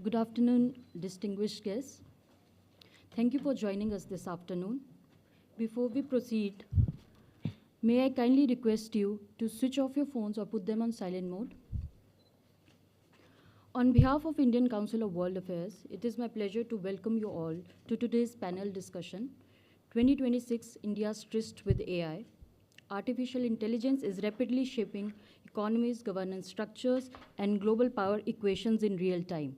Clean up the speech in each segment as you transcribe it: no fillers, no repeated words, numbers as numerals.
Good afternoon, distinguished guests. Thank you for joining us this afternoon. Before we proceed, may I kindly request you to switch off your phones or put them on silent mode? On behalf of Indian Council of World Affairs, it is my pleasure to welcome you all to today's panel discussion, 2026 India's Tryst with AI. Artificial intelligence is rapidly shaping economies, governance structures, and global power equations in real time.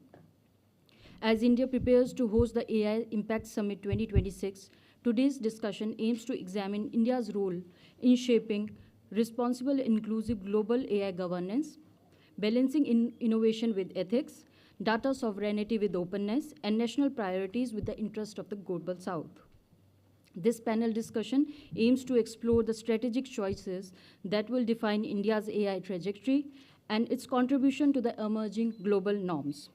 As India prepares to host the AI Impact Summit 2026, today's discussion aims to examine India's role in shaping responsible, inclusive global AI governance, balancing innovation with ethics, data sovereignty with openness, and national priorities with the interest of the global South. This panel discussion aims to explore the strategic choices that will define India's AI trajectory and its contribution to the emerging global norms.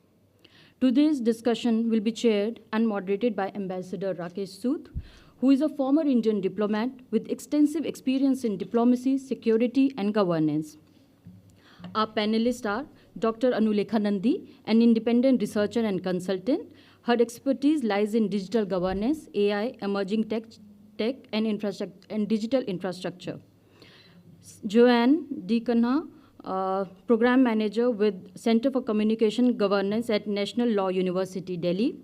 Today's discussion will be chaired and moderated by Ambassador Rakesh Sood, who is a former Indian diplomat with extensive experience in diplomacy, security, and governance. Our panelists are Dr. Anulekha Nandi, an independent researcher and consultant. Her expertise lies in digital governance, AI, emerging tech and digital infrastructure. Joanne D'Cunha, Program Manager with Center for Communication Governance at National Law University, Delhi.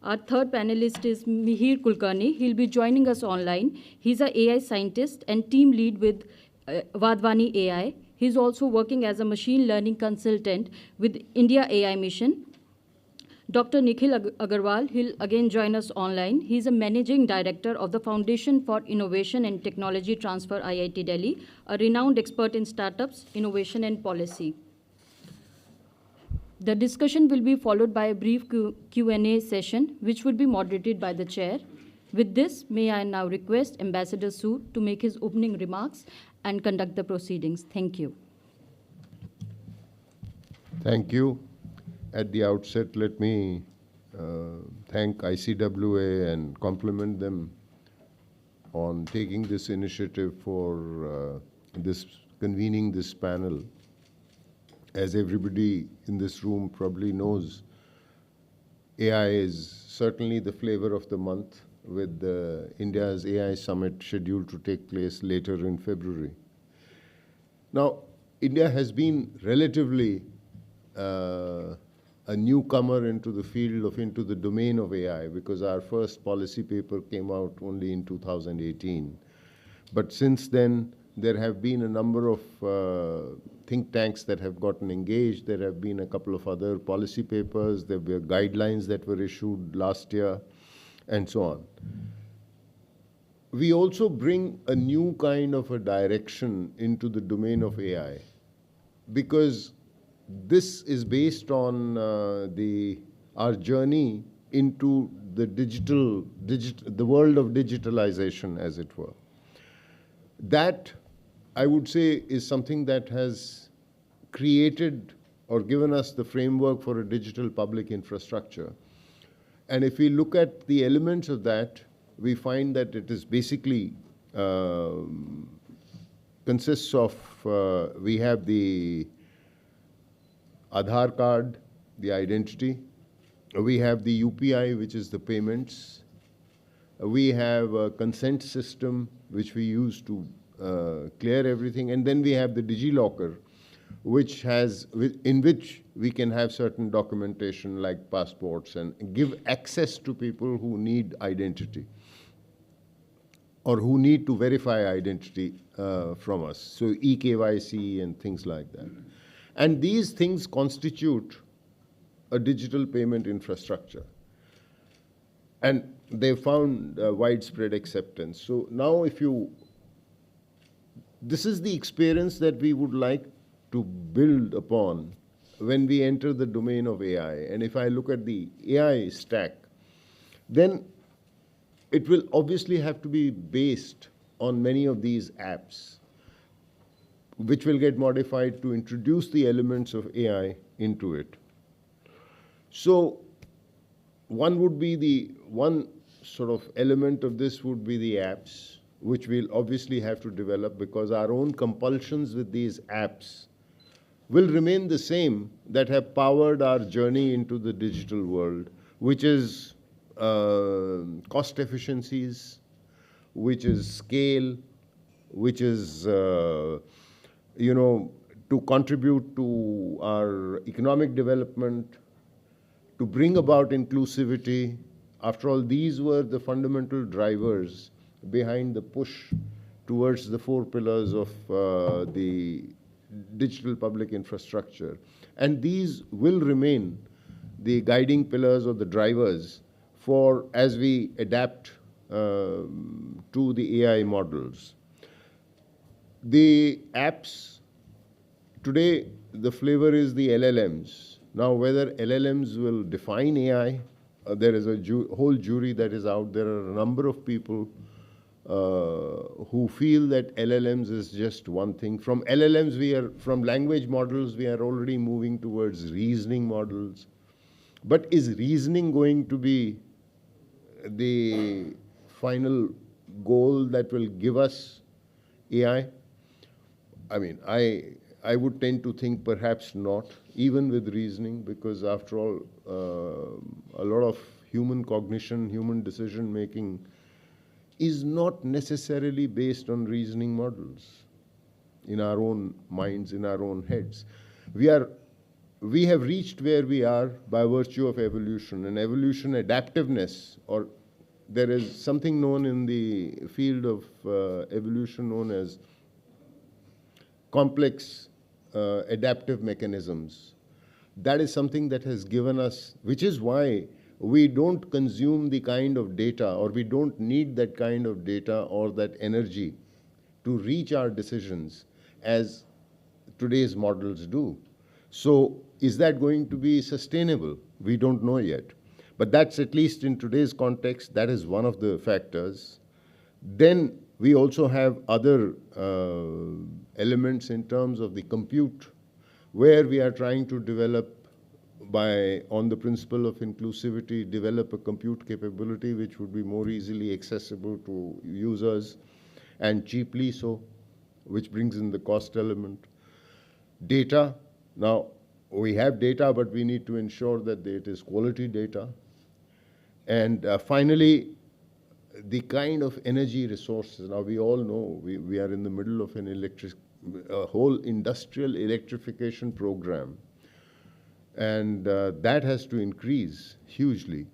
Our third panelist is Mihir Kulkarni. He'll be joining us online. He's an AI scientist and team lead with Wadhwani AI. He's also working as a machine learning consultant with India AI Mission. Dr. Nikhil Agarwal, he'll again join us online. He's a managing director of the Foundation for Innovation and Technology Transfer, IIT Delhi, a renowned expert in startups, innovation, and policy. The discussion will be followed by a brief Q&A session, which will be moderated by the chair. With this, may I now request Ambassador Sood to make his opening remarks and conduct the proceedings. Thank you. Thank you. At the outset, let me thank ICWA and compliment them on taking this initiative for convening this panel. As everybody in this room probably knows, AI is certainly the flavor of the month, with India's AI Summit scheduled to take place later in February. Now, India has been relatively a newcomer into the field into the domain of AI, because our first policy paper came out only in 2018. But since then, there have been a number of think tanks that have gotten engaged. There have been a couple of other policy papers. There were guidelines that were issued last year, and so on. We also bring a new kind of a direction into the domain of AI, because this is based on our journey into the world of digitalization, as it were. That, I would say, is something that has created or given us the framework for a digital public infrastructure. And if we look at the elements of that, we find that it is basically consists of, we have the Aadhaar card, the identity. We have the UPI, which is the payments. We have a consent system, which we use to clear everything. And then we have the DigiLocker, in which we can have certain documentation like passports and give access to people who need identity or who need to verify identity from us. So eKYC and things like that. And these things constitute a digital payment infrastructure. And they found widespread acceptance. So now this is the experience that we would like to build upon when we enter the domain of AI. And if I look at the AI stack, then it will obviously have to be based on many of these apps, which will get modified to introduce the elements of AI into it. So one sort of element of this would be the apps, which we'll obviously have to develop, because our own compulsions with these apps will remain the same that have powered our journey into the digital world, which is cost efficiencies, which is scale, which is, to contribute to our economic development, to bring about inclusivity. After all, these were the fundamental drivers behind the push towards the 4 pillars of the digital public infrastructure. And these will remain the guiding pillars or the drivers for as we adapt to the AI models. The apps, today the flavor is the LLMs. Now whether LLMs will define AI, there is a whole jury that is out. There are a number of people who feel that LLMs is just one thing. From LLMs, from language models, we are already moving towards reasoning models. But is reasoning going to be the final goal that will give us AI? I mean, I would tend to think perhaps not, even with reasoning, because after all, a lot of human cognition, human decision making is not necessarily based on reasoning models in our own minds, in our own heads. We have reached where we are by virtue of evolution, and evolution adaptiveness, or there is something known in the field of evolution known as complex adaptive mechanisms. That is something that has given us, which is why we don't consume the kind of data, or we don't need that kind of data or that energy to reach our decisions as today's models do. So is that going to be sustainable? We don't know yet. But that's, at least in today's context, that is one of the factors. Then we also have other elements in terms of the compute, where we are trying to develop, on the principle of inclusivity, develop a compute capability which would be more easily accessible to users and cheaply so, which brings in the cost element. Data. Now, we have data, but we need to ensure that it is quality data. And finally, the kind of energy resources. Now, we all know we are in the middle of a whole industrial electrification program. And that has to increase hugely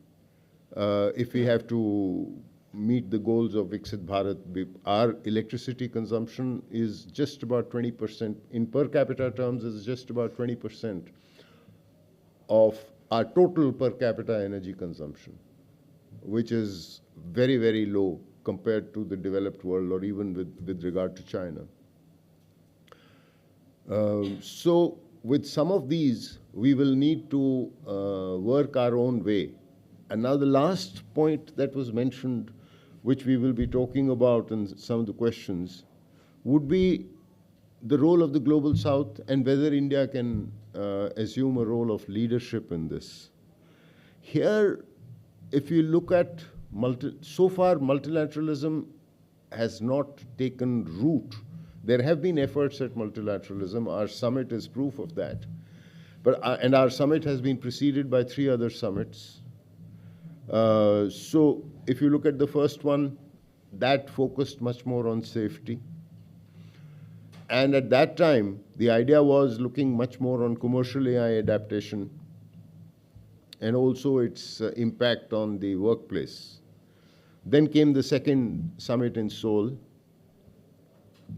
if we have to meet the goals of Viksit Bharat. Our electricity consumption is just about 20%. In per capita terms, is just about 20% of our total per capita energy consumption, which is very, very low compared to the developed world, or even with regard to China. So with some of these, we will need to work our own way. And now the last point that was mentioned, which we will be talking about in some of the questions, would be the role of the Global South and whether India can assume a role of leadership in this. Here, if you look at, so far multilateralism has not taken root. There have been efforts at multilateralism. Our summit is proof of that. And our summit has been preceded by 3 other summits. So if you look at the first one, that focused much more on safety. And at that time, the idea was looking much more on commercial AI adaptation and also its impact on the workplace. Then came the second summit in Seoul.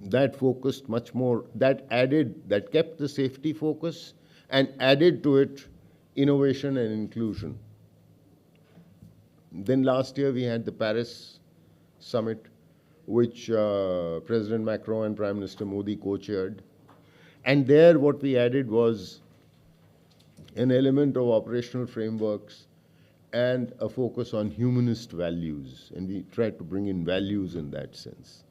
That focused much more, that kept the safety focus and added to it innovation and inclusion. Then last year we had the Paris summit, which President Macron and Prime Minister Modi co-chaired. And there what we added was an element of operational frameworks and a focus on humanist values. And we tried to bring in values in that sense.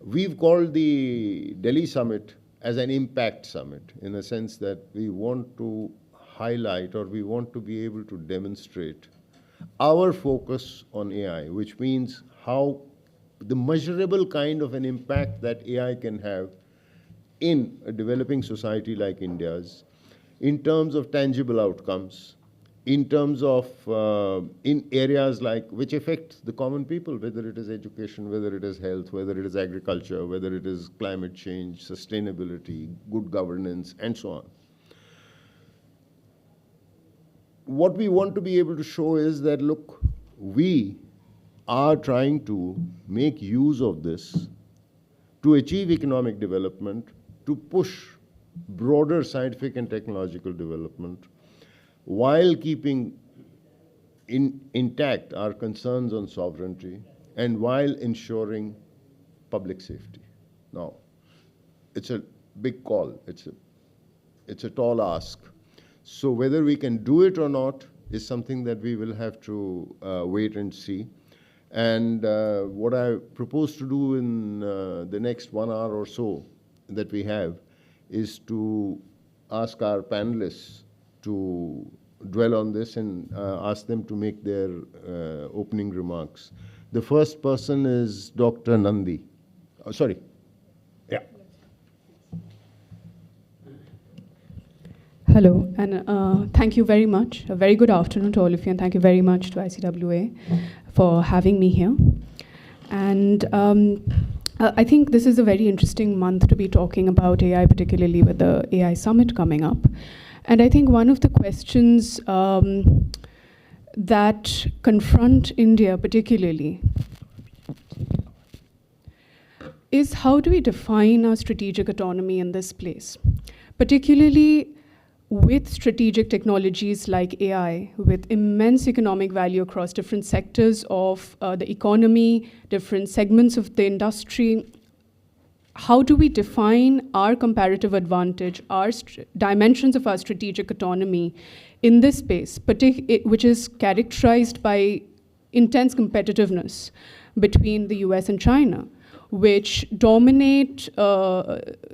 We've called the Delhi summit as an impact summit, in a sense that we want to highlight, or we want to be able to demonstrate our focus on AI, which means how the measurable kind of an impact that AI can have in a developing society like India's, in terms of tangible outcomes, in terms of in areas like which affect the common people, whether it is education, whether it is health, whether it is agriculture, whether it is climate change, sustainability, good governance, and so on. What we want to be able to show is that, look, we are trying to make use of this to achieve economic development, to push broader scientific and technological development, while keeping intact our concerns on sovereignty and while ensuring public safety. Now, it's a big call. It's a tall ask. So whether we can do it or not is something that we will have to wait and see. And what I propose to do in the next 1 hour or so that we have is to ask our panelists to dwell on this and ask them to make their opening remarks. The first person is Dr. Nandi. Sorry. Yeah. Hello, and thank you very much. A very good afternoon to all of you, and thank you very much to ICWA for having me here. And I think this is a very interesting month to be talking about AI, particularly with the AI summit coming up. And I think one of the questions that confront India particularly is, how do we define our strategic autonomy in this place? Particularly with strategic technologies like AI, with immense economic value across different sectors of the economy, different segments of the industry, how do we define our comparative advantage, our dimensions of our strategic autonomy in this space, which is characterized by intense competitiveness between the US and China, which dominate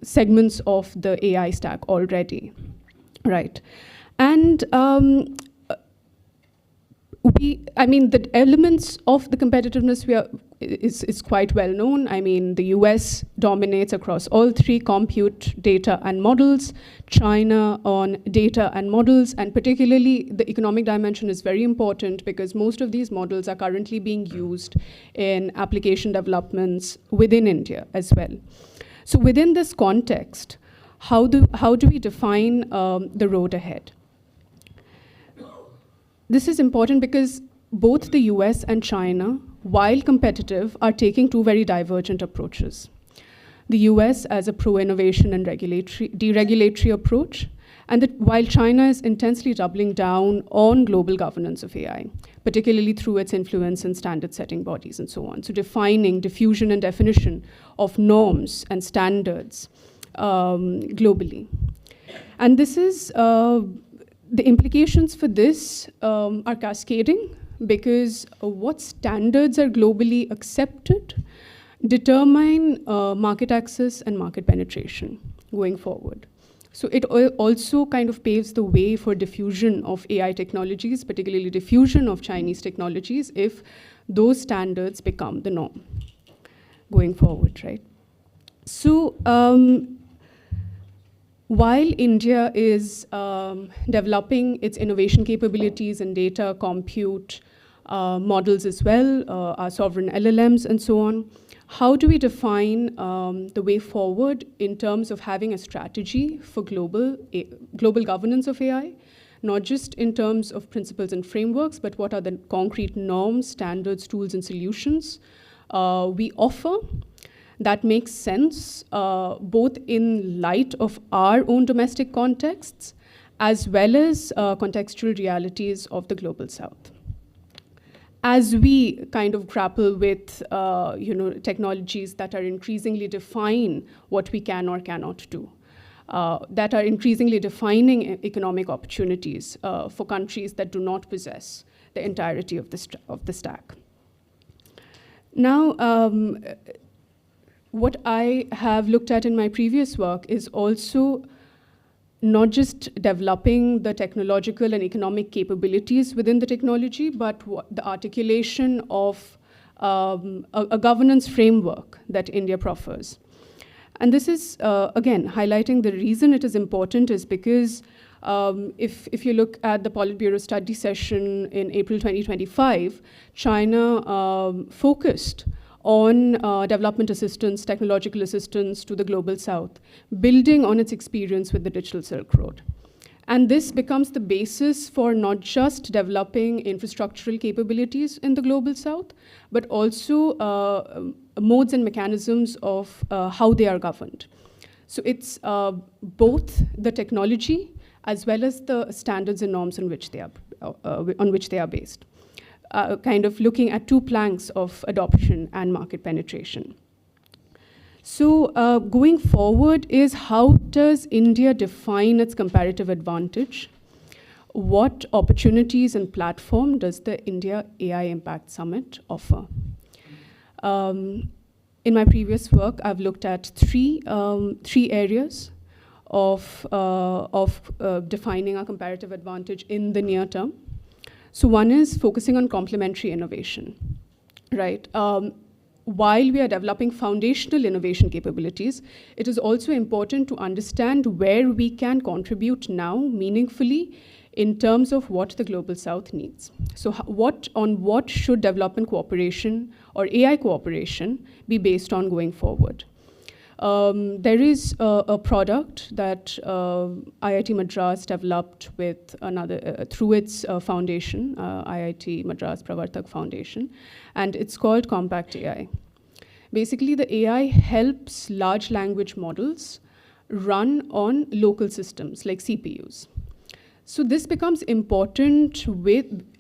segments of the AI stack already, right? And the elements of the competitiveness is quite well known. I mean, the US dominates across all three: compute, data, and models. China on data and models, and particularly the economic dimension is very important because most of these models are currently being used in application developments within India as well. So within this context, how do we define the road ahead? This is important because both the US and China, while competitive, are taking two very divergent approaches. The US as a pro-innovation and deregulatory approach, and while China is intensely doubling down on global governance of AI, particularly through its influence in standard-setting bodies and so on. So defining diffusion and definition of norms and standards globally. And this is, the implications for this are cascading, because what standards are globally accepted determine market access and market penetration going forward. So it also kind of paves the way for diffusion of AI technologies, particularly diffusion of Chinese technologies, if those standards become the norm going forward, right? So while India is developing its innovation capabilities in data, compute, models as well, our sovereign LLMs and so on, how do we define the way forward in terms of having a strategy for global governance of AI, not just in terms of principles and frameworks, but what are the concrete norms, standards, tools, and solutions we offer that makes sense, both in light of our own domestic contexts, as well as contextual realities of the global South. As we kind of grapple with technologies that are increasingly define what we can or cannot do, that are increasingly defining economic opportunities for countries that do not possess the entirety of the stack. Now, what I have looked at in my previous work is also not just developing the technological and economic capabilities within the technology, but the articulation of a governance framework that India proffers. And this is, again, highlighting the reason it is important is because if you look at the Politburo study session in April 2025, China focused on development assistance, technological assistance to the Global South, building on its experience with the Digital Silk Road. And this becomes the basis for not just developing infrastructural capabilities in the Global South, but also modes and mechanisms of how they are governed. So it's both the technology as well as the standards and norms on which they are based. Kind of looking at two planks of adoption and market penetration. So going forward is, how does India define its comparative advantage? What opportunities and platform does the India AI Impact Summit offer? In my previous work, I've looked at three areas of defining our comparative advantage in the near term. So one is focusing on complementary innovation, right? While we are developing foundational innovation capabilities, it is also important to understand where we can contribute now meaningfully in terms of what the Global South needs. So what should development cooperation or AI cooperation be based on going forward? There is a product that IIT Madras developed with another through its foundation, IIT Madras Pravartak Foundation, and it's called Compact AI. Basically, the AI helps large language models run on local systems like CPUs. So this becomes important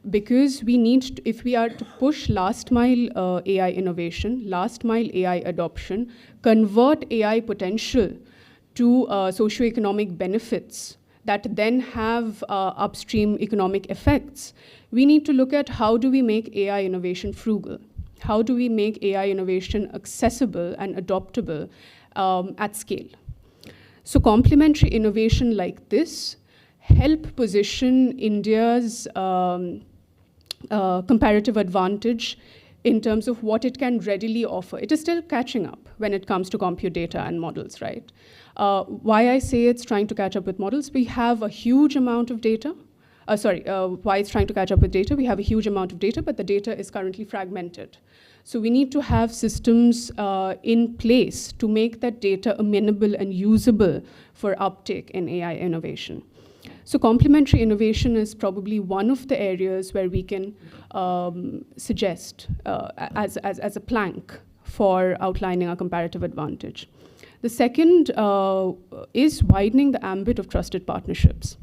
because we need to, if we are to push last mile AI innovation, last mile AI adoption, convert AI potential to socioeconomic benefits that then have upstream economic effects, we need to look at how do we make AI innovation frugal? How do we make AI innovation accessible and adoptable at scale? So complementary innovation like this help position India's comparative advantage in terms of what it can readily offer. It is still catching up when it comes to compute data and models, right? Why I say it's trying to catch up with models, we have a huge amount of data. Why it's trying to catch up with data, we have a huge amount of data, but the data is currently fragmented. So we need to have systems in place to make that data amenable and usable for uptake in AI innovation. So complementary innovation is probably one of the areas where we can suggest as a plank for outlining our comparative advantage. The second is widening the ambit of trusted partnerships,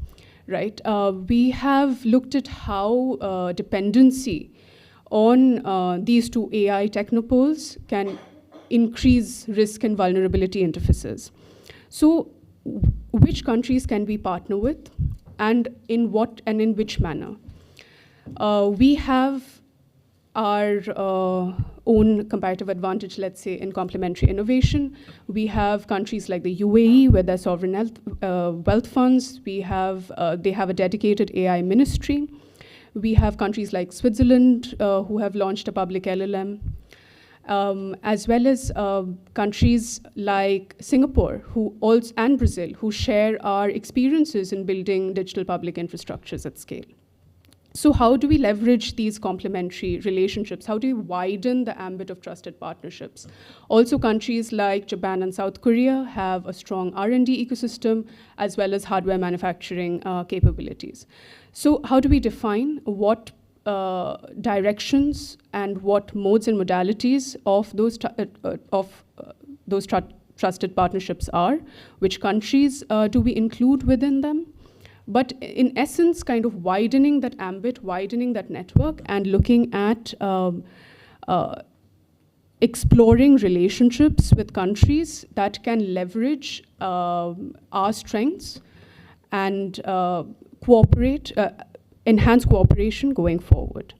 right? We have looked at how dependency on these two AI technopoles can increase risk and vulnerability interfaces. So which countries can we partner with, and in what and in which manner? We have our own comparative advantage, let's say, in complementary innovation. We have countries like the UAE with their sovereign wealth funds. They have a dedicated AI ministry. We have countries like Switzerland who have launched a public LLM. As well as countries like Singapore and Brazil, who share our experiences in building digital public infrastructures at scale. So how do we leverage these complementary relationships? How do we widen the ambit of trusted partnerships? Also, countries like Japan and South Korea have a strong R&D ecosystem, as well as hardware manufacturing capabilities. So how do we define what directions and what modes and modalities of those trusted partnerships are? Which countries do we include within them? But in essence, kind of widening that ambit, widening that network, and looking at exploring relationships with countries that can leverage our strengths and cooperate, enhance cooperation going forward.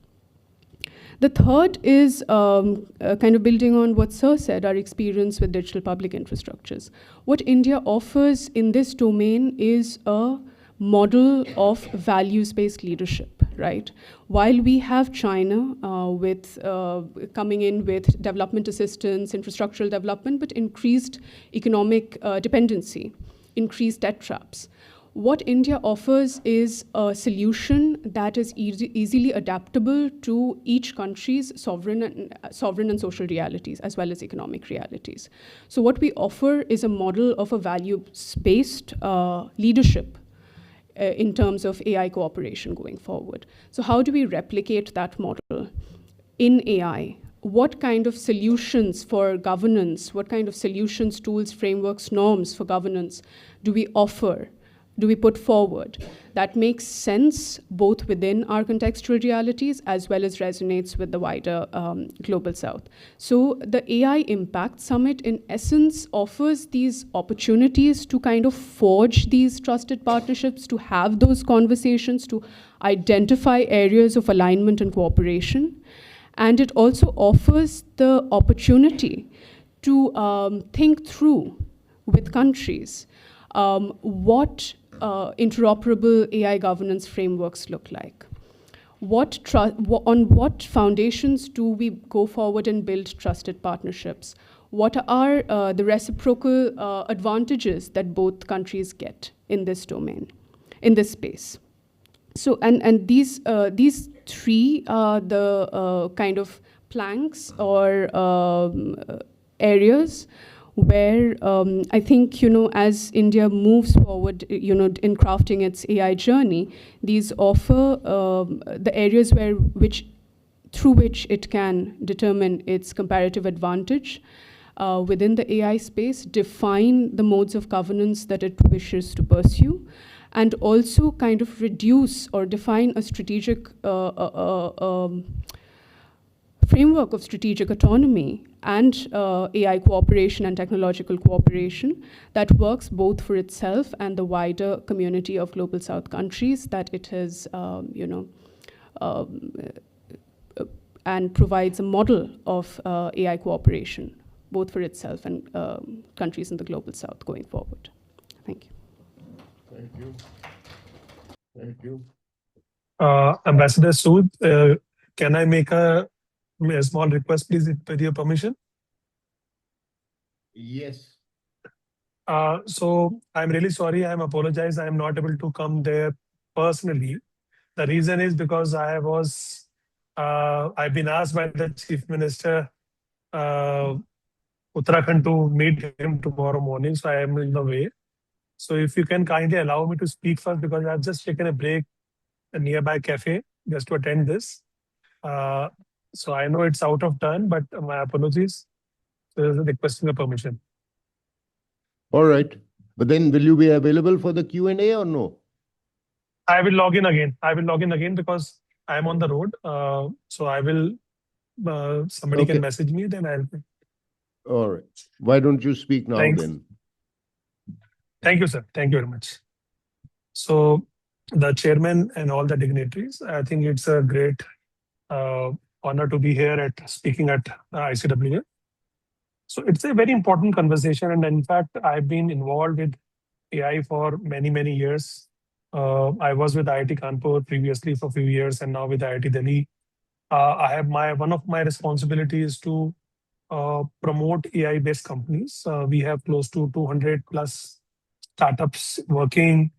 The third is kind of building on what Sir said, our experience with digital public infrastructures. What India offers in this domain is a model of values-based leadership, right? While we have China with coming in with development assistance, infrastructural development, but increased economic dependency, increased debt traps. What India offers is a solution that is easily adaptable to each country's sovereign and social realities, as well as economic realities. So what we offer is a model of a values-based leadership in terms of AI cooperation going forward. So how do we replicate that model in AI? What kind of solutions for governance, what kind of solutions, tools, frameworks, norms for governance do we offer? Do we put forward that makes sense both within our contextual realities as well as resonates with the wider global south? So the AI Impact Summit in essence offers these opportunities to kind of forge these trusted partnerships, to have those conversations, to identify areas of alignment and cooperation. And it also offers the opportunity to think through with countries what interoperable AI governance frameworks look like. On what foundations do we go forward and build trusted partnerships? What are the reciprocal advantages that both countries get in this domain, in this space? So, and these three are the kind of planks or areas where I think, as India moves forward, in crafting its AI journey, these offer the areas through which it can determine its comparative advantage within the AI space, define the modes of governance that it wishes to pursue, and also kind of reduce or define a strategic framework of strategic autonomy and AI cooperation and technological cooperation that works both for itself and the wider community of Global South countries that it has, and provides a model of AI cooperation, both for itself and countries in the Global South going forward. Thank you. Thank you. Thank you. Ambassador Sood, can I make a small request, please, with your permission? Yes. So I'm really sorry. I apologize. I am not able to come there personally. The reason is because I've been asked by the Chief Minister Uttarakhand to meet him tomorrow morning, so I am in the way. So if you can kindly allow me to speak first, because I've just taken a break at a nearby cafe just to attend this. So I know it's out of turn, but my apologies. So requesting a permission. All right. But then will you be available for the Q&A or no? I will log in again. Because I am on the road. So I will, somebody can message me, then I'll. All right. Why don't you speak now then? Thank you, sir. Thank you very much. So the chairman and all the dignitaries, I think it's a great honor to be here speaking at ICWA. So it's a very important conversation. And in fact, I've been involved with AI for many, many years. I was with IIT Kanpur previously for a few years and now with IIT Delhi. I have one of my responsibilities to promote AI-based companies. We have close to 200 plus startups working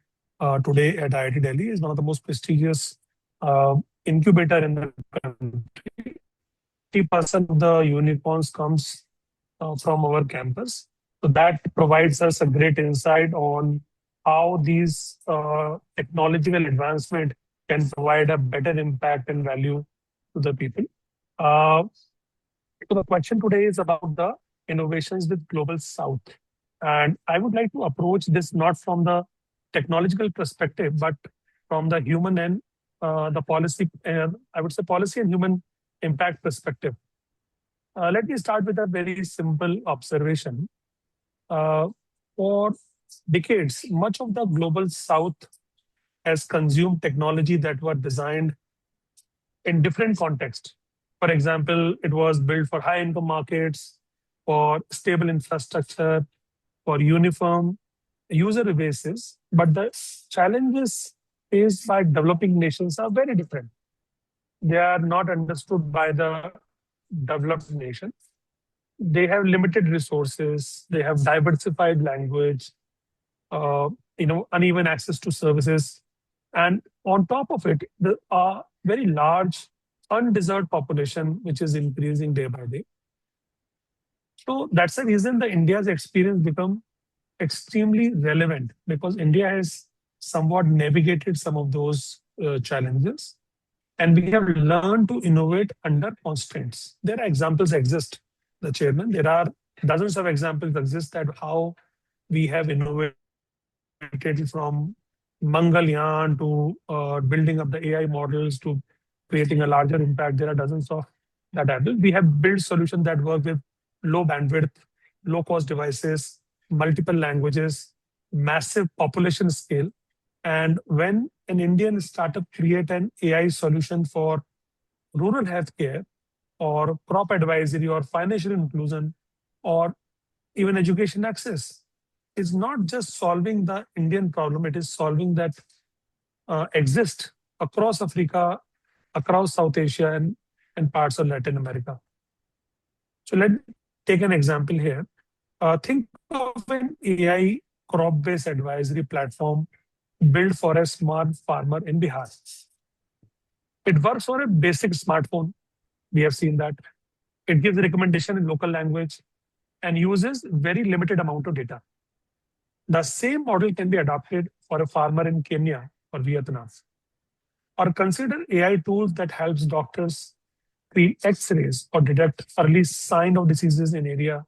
today at IIT Delhi. Is one of the most prestigious incubator in the country. 50% of the unicorns comes from our campus. So that provides us a great insight on how these technological advancement can provide a better impact and value to the people. So the question today is about the innovations with Global South. And I would like to approach this not from the technological perspective, but from the human and the policy, I would say policy and human impact perspective. Let me start with a very simple observation. For decades, much of the Global South has consumed technology that were designed in different contexts. For example, it was built for high-income markets, for stable infrastructure, for uniform user bases. But the challenges faced by developing nations are very different. They are not understood by the developed nations. They have limited resources. They have diversified language, uneven access to services. And on top of it, the very large undeserved population, which is increasing day by day. So that's the reason the India's experience become extremely relevant, because India has somewhat navigated some of those challenges, and we have learned to innovate under constraints. There are examples exist, the chairman. There are dozens of examples exist that how we have innovated from Mangalyaan to building up the AI models to creating a larger impact. There are dozens of that happen. We have built solutions that work with low bandwidth, low cost devices, multiple languages, massive population scale. And when an Indian startup create an AI solution for rural healthcare or crop advisory or financial inclusion or even education access, it's not just solving the Indian problem, it is solving that exist across Africa, across South Asia, and parts of Latin America. So let's take an example here. Think of an AI crop-based advisory platform built for a smart farmer in Bihar. It works on a basic smartphone. We have seen that. It gives recommendation in local language and uses very limited amount of data. The same model can be adopted for a farmer in Kenya or Vietnam. Or consider AI tools that helps doctors create X-rays or detect early sign of diseases in area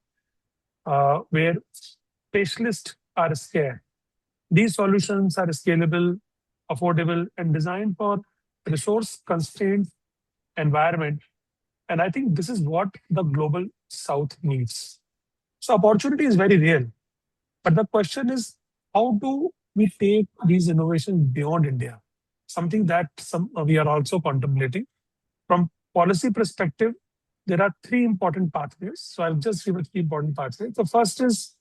where specialists are scarce. These solutions are scalable, affordable, and designed for resource-constrained environment. And I think this is what the global South needs. So opportunity is very real. But the question is, how do we take these innovations beyond India? Something that we are also contemplating. From policy perspective, there are three important pathways. So I'll just give a three important pathways. The first is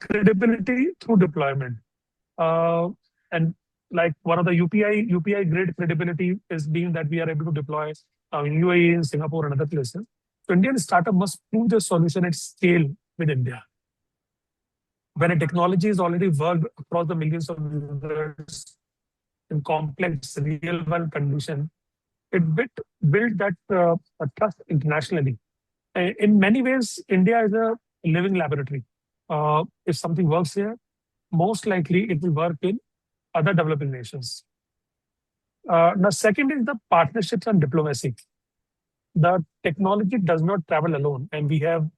credibility through deployment. And like one of the UPI grade credibility is being that we are able to deploy in UAE, in Singapore, and other places. So Indian startup must prove their solution at scale with India. When a technology is already worked across the millions of users in complex real-world conditions, it built that trust internationally. In many ways, India is a living laboratory. If something works here, most likely it will work in other developing nations. Now, second is the partnerships and diplomacy. The technology does not travel alone, and we have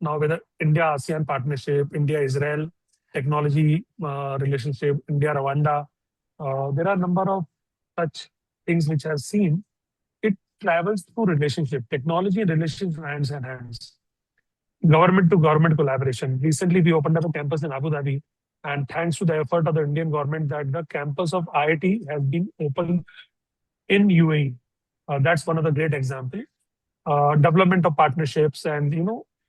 now with the India-ASEAN partnership, India-Israel technology relationship, India-Rwanda. There are a number of such things which I've seen. It travels through relationship, technology and relationship hands in hands. Government to government collaboration. Recently, we opened up a campus in Abu Dhabi, and thanks to the effort of the Indian government, that the campus of IIT has been opened in UAE. That's one of the great examples. Development of partnerships and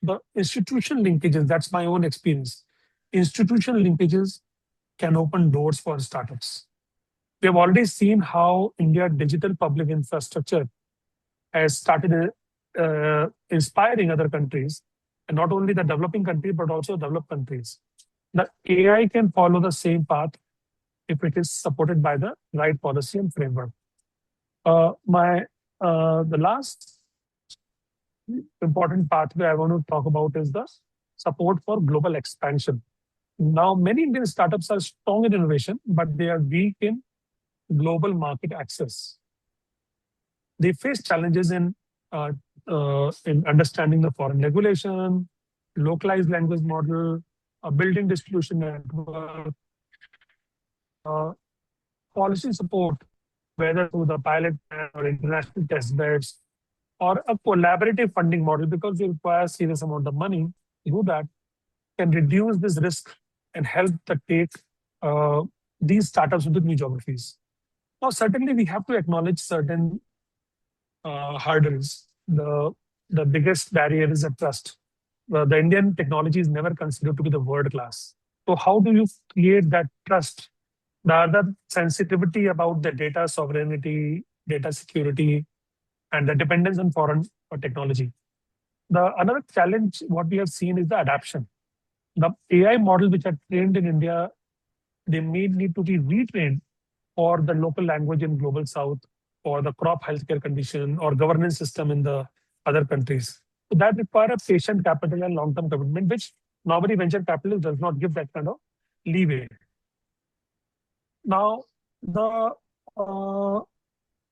the institutional linkages. That's my own experience. Institutional linkages can open doors for startups. We have already seen how India digital public infrastructure has started inspiring other countries, and not only the developing countries, but also developed countries. The AI can follow the same path if it is supported by the right policy and framework. The last important pathway I want to talk about is the support for global expansion. Now, many Indian startups are strong in innovation, but they are weak in global market access. They face challenges in understanding the foreign regulation, localized language model, building distribution network, policy support, whether through the pilot or international test beds, or a collaborative funding model, because it requires serious amount of money to do that, can reduce this risk and help to take these startups into new geographies. Now, certainly we have to acknowledge certain hurdles. The biggest barrier is the trust. The Indian technology is never considered to be the world class. So how do you create that trust? The other sensitivity about the data sovereignty, data security, and the dependence on foreign technology. The another challenge, what we have seen is the adaptation. The AI model which are trained in India, they may need to be retrained for the local language in global south, or the crop healthcare condition, or governance system in the other countries. So that require a patient capital and long-term commitment, which normally venture capitalist does not give that kind of leeway. Now,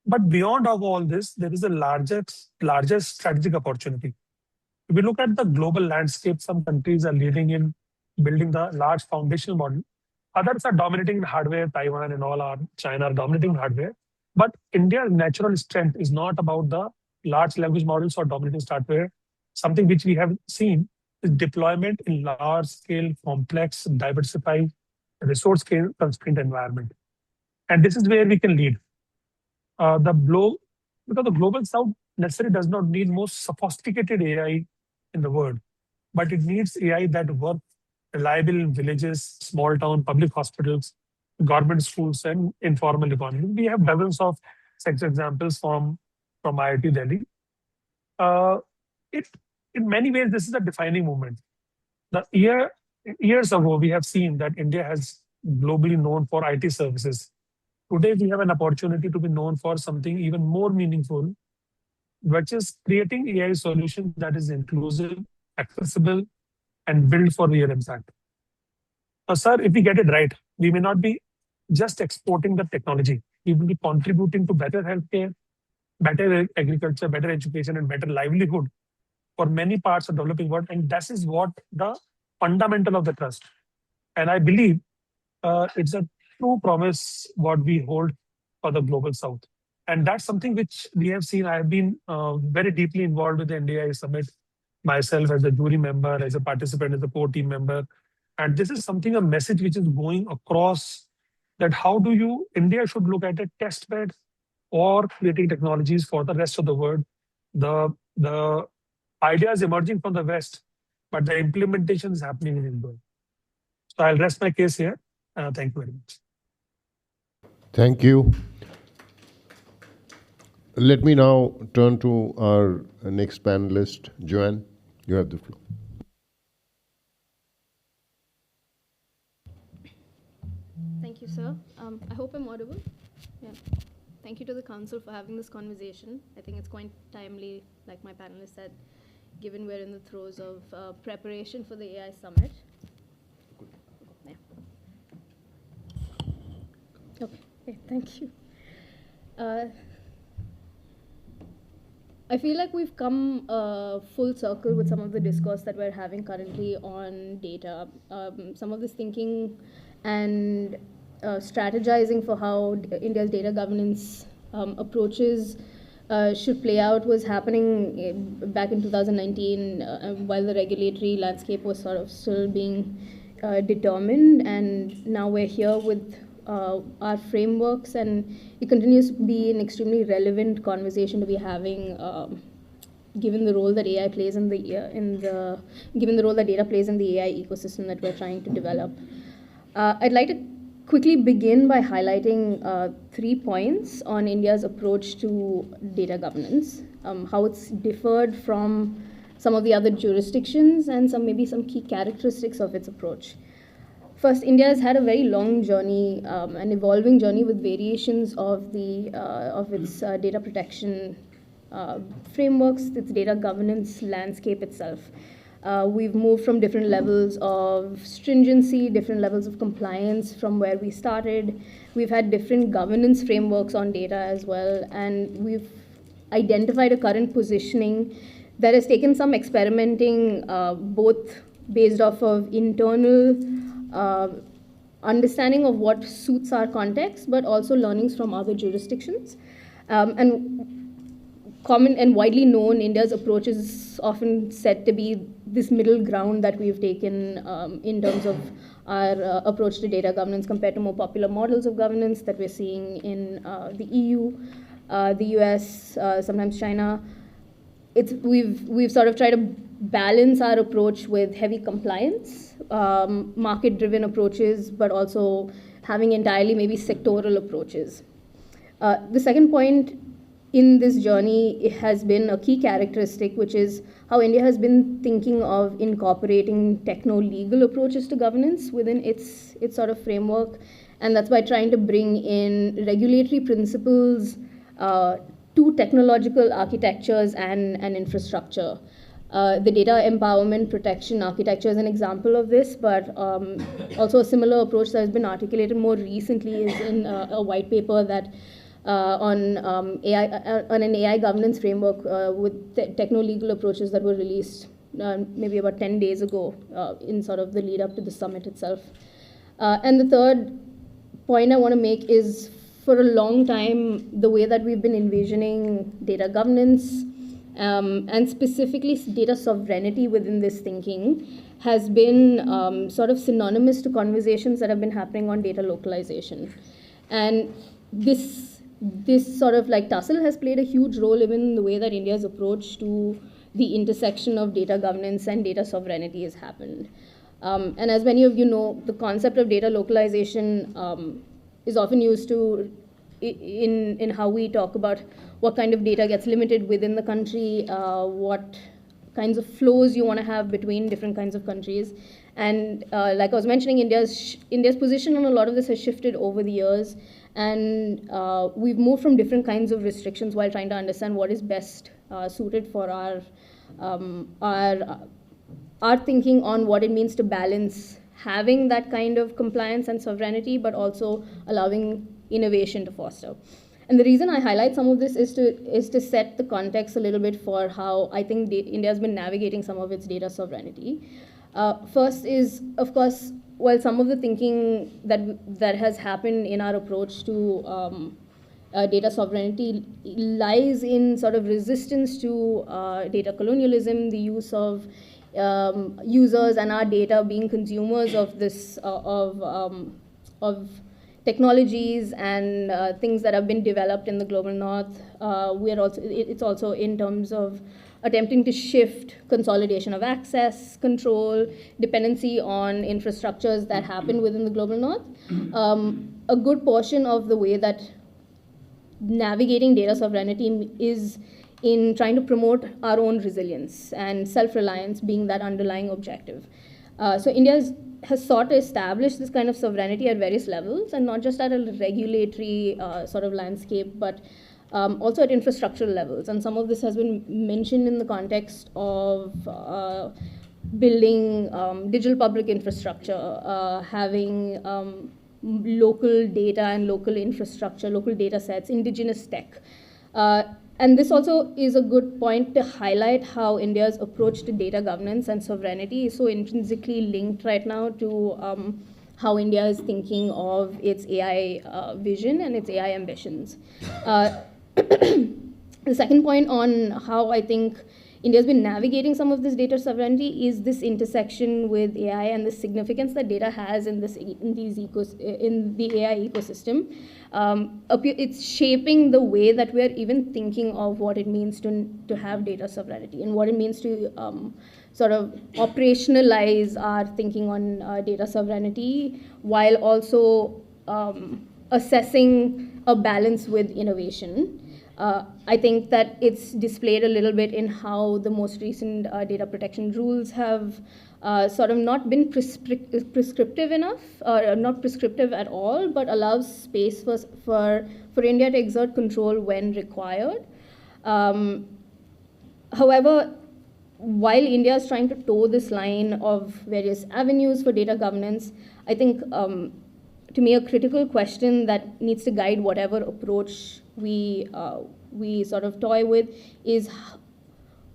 but beyond of all this, there is a largest strategic opportunity. If we look at the global landscape, some countries are leading in building the large foundational model. Others are dominating in hardware. Taiwan and all are China are dominating in hardware. But India's natural strength is not about the large language models or dominating hardware. Something which we have seen is deployment in large scale, complex, diversified, resource scale constrained environment. And this is where we can lead. Because the global south necessarily does not need most sophisticated AI in the world, but it needs AI that work reliable in villages, small town, public hospitals, government schools, and informal economy. We have dozens of such examples from IIT Delhi. In many ways, this is a defining moment. Years ago, we have seen that India has globally known for IT services. Today, we have an opportunity to be known for something even more meaningful, which is creating AI solutions that is inclusive, accessible, and built for real impact. Sir, if we get it right, we may not be just exporting the technology. We will be contributing to better healthcare, better agriculture, better education, and better livelihood for many parts of the developing world. And this is what the fundamental of the trust. And I believe it's a true promise what we hold for the global south. And that's something which we have seen. I have been very deeply involved with the NDI Summit myself as a jury member, as a participant, as a core team member. And this is something, a message which is going across, that how do you, India should look at a test bed or creating technologies for the rest of the world. The ideas emerging from the West, but the implementation is happening in India. So I'll rest my case here. Thank you very much. Thank you. Let me now turn to our next panelist, Joanne. You have the floor. Thank you, sir. I hope I'm audible. Yeah. Thank you to the council for having this conversation. I think it's quite timely, like my panelist said, given we're in the throes of preparation for the AI Summit. Yeah. Okay, thank you. I feel like we've come full circle with some of the discourse that we're having currently on data. Some of this thinking and strategizing for how India's data governance approaches should play out was happening back in 2019 while the regulatory landscape was sort of still being determined, and now we're here with our frameworks, and it continues to be an extremely relevant conversation to be having, given the role that AI plays given the role that data plays in the AI ecosystem that we're trying to develop. I'd like to quickly begin by highlighting 3 points on India's approach to data governance, how it's differed from some of the other jurisdictions, and maybe some key characteristics of its approach. First, India has had a very long journey, an evolving journey with variations of its data protection frameworks, its data governance landscape itself. We've moved from different levels of stringency, different levels of compliance from where we started. We've had different governance frameworks on data as well, and we've identified a current positioning that has taken some experimenting, both based off of internal understanding of what suits our context, but also learnings from other jurisdictions. And common and widely known, India's approach is often said to be this middle ground that we've taken in terms of our approach to data governance compared to more popular models of governance that we're seeing in the EU, the US, sometimes China. We've sort of tried to balance our approach with heavy compliance, market-driven approaches, but also having entirely maybe sectoral approaches. The second point in this journey has been a key characteristic, which is how India has been thinking of incorporating techno-legal approaches to governance within its sort of framework, and that's by trying to bring in regulatory principles to technological architectures and infrastructure. The data empowerment protection architecture is an example of this, but also a similar approach that has been articulated more recently is in a white paper that on an AI governance framework with techno-legal approaches that were released maybe about 10 days ago in sort of the lead up to the summit itself. And the third point I want to make is, for a long time, the way that we've been envisioning data governance and specifically data sovereignty within this thinking has been sort of synonymous to conversations that have been happening on data localization. And this sort of like tussle has played a huge role even in the way that India's approach to the intersection of data governance and data sovereignty has happened. And as many of you know, the concept of data localization is often used to in how we talk about what kind of data gets limited within the country, what kinds of flows you want to have between different kinds of countries. And like I was mentioning, India's position on a lot of this has shifted over the years. And we've moved from different kinds of restrictions while trying to understand what is best suited for our thinking on what it means to balance having that kind of compliance and sovereignty, but also allowing innovation to foster. And the reason I highlight some of this is to set the context a little bit for how I think India has been navigating some of its data sovereignty. First is, of course, well, some of the thinking that has happened in our approach to data sovereignty lies in sort of resistance to data colonialism, the use of users and our data being consumers of this of technologies and things that have been developed in the global north. It's also in terms of attempting to shift consolidation of access, control, dependency on infrastructures that happen within the global north. A good portion of the way that navigating data sovereignty is in trying to promote our own resilience and self-reliance being that underlying objective. So India has sought to establish this kind of sovereignty at various levels, and not just at a regulatory sort of landscape, but also at infrastructural levels. And some of this has been mentioned in the context of building digital public infrastructure, having local data and local infrastructure, local data sets, indigenous tech. And this also is a good point to highlight how India's approach to data governance and sovereignty is so intrinsically linked right now to how India is thinking of its AI vision and its AI ambitions. The second point on how I think India's been navigating some of this data sovereignty is this intersection with AI and the significance that data has in the AI ecosystem. It's shaping the way that we're even thinking of what it means to have data sovereignty and what it means to sort of operationalize our thinking on data sovereignty while also assessing a balance with innovation. I think that it's displayed a little bit in how the most recent data protection rules have sort of not been prescriptive enough, or not prescriptive at all, but allows space for India to exert control when required. However, while India is trying to toe this line of various avenues for data governance, I think to me a critical question that needs to guide whatever approach we sort of toy with is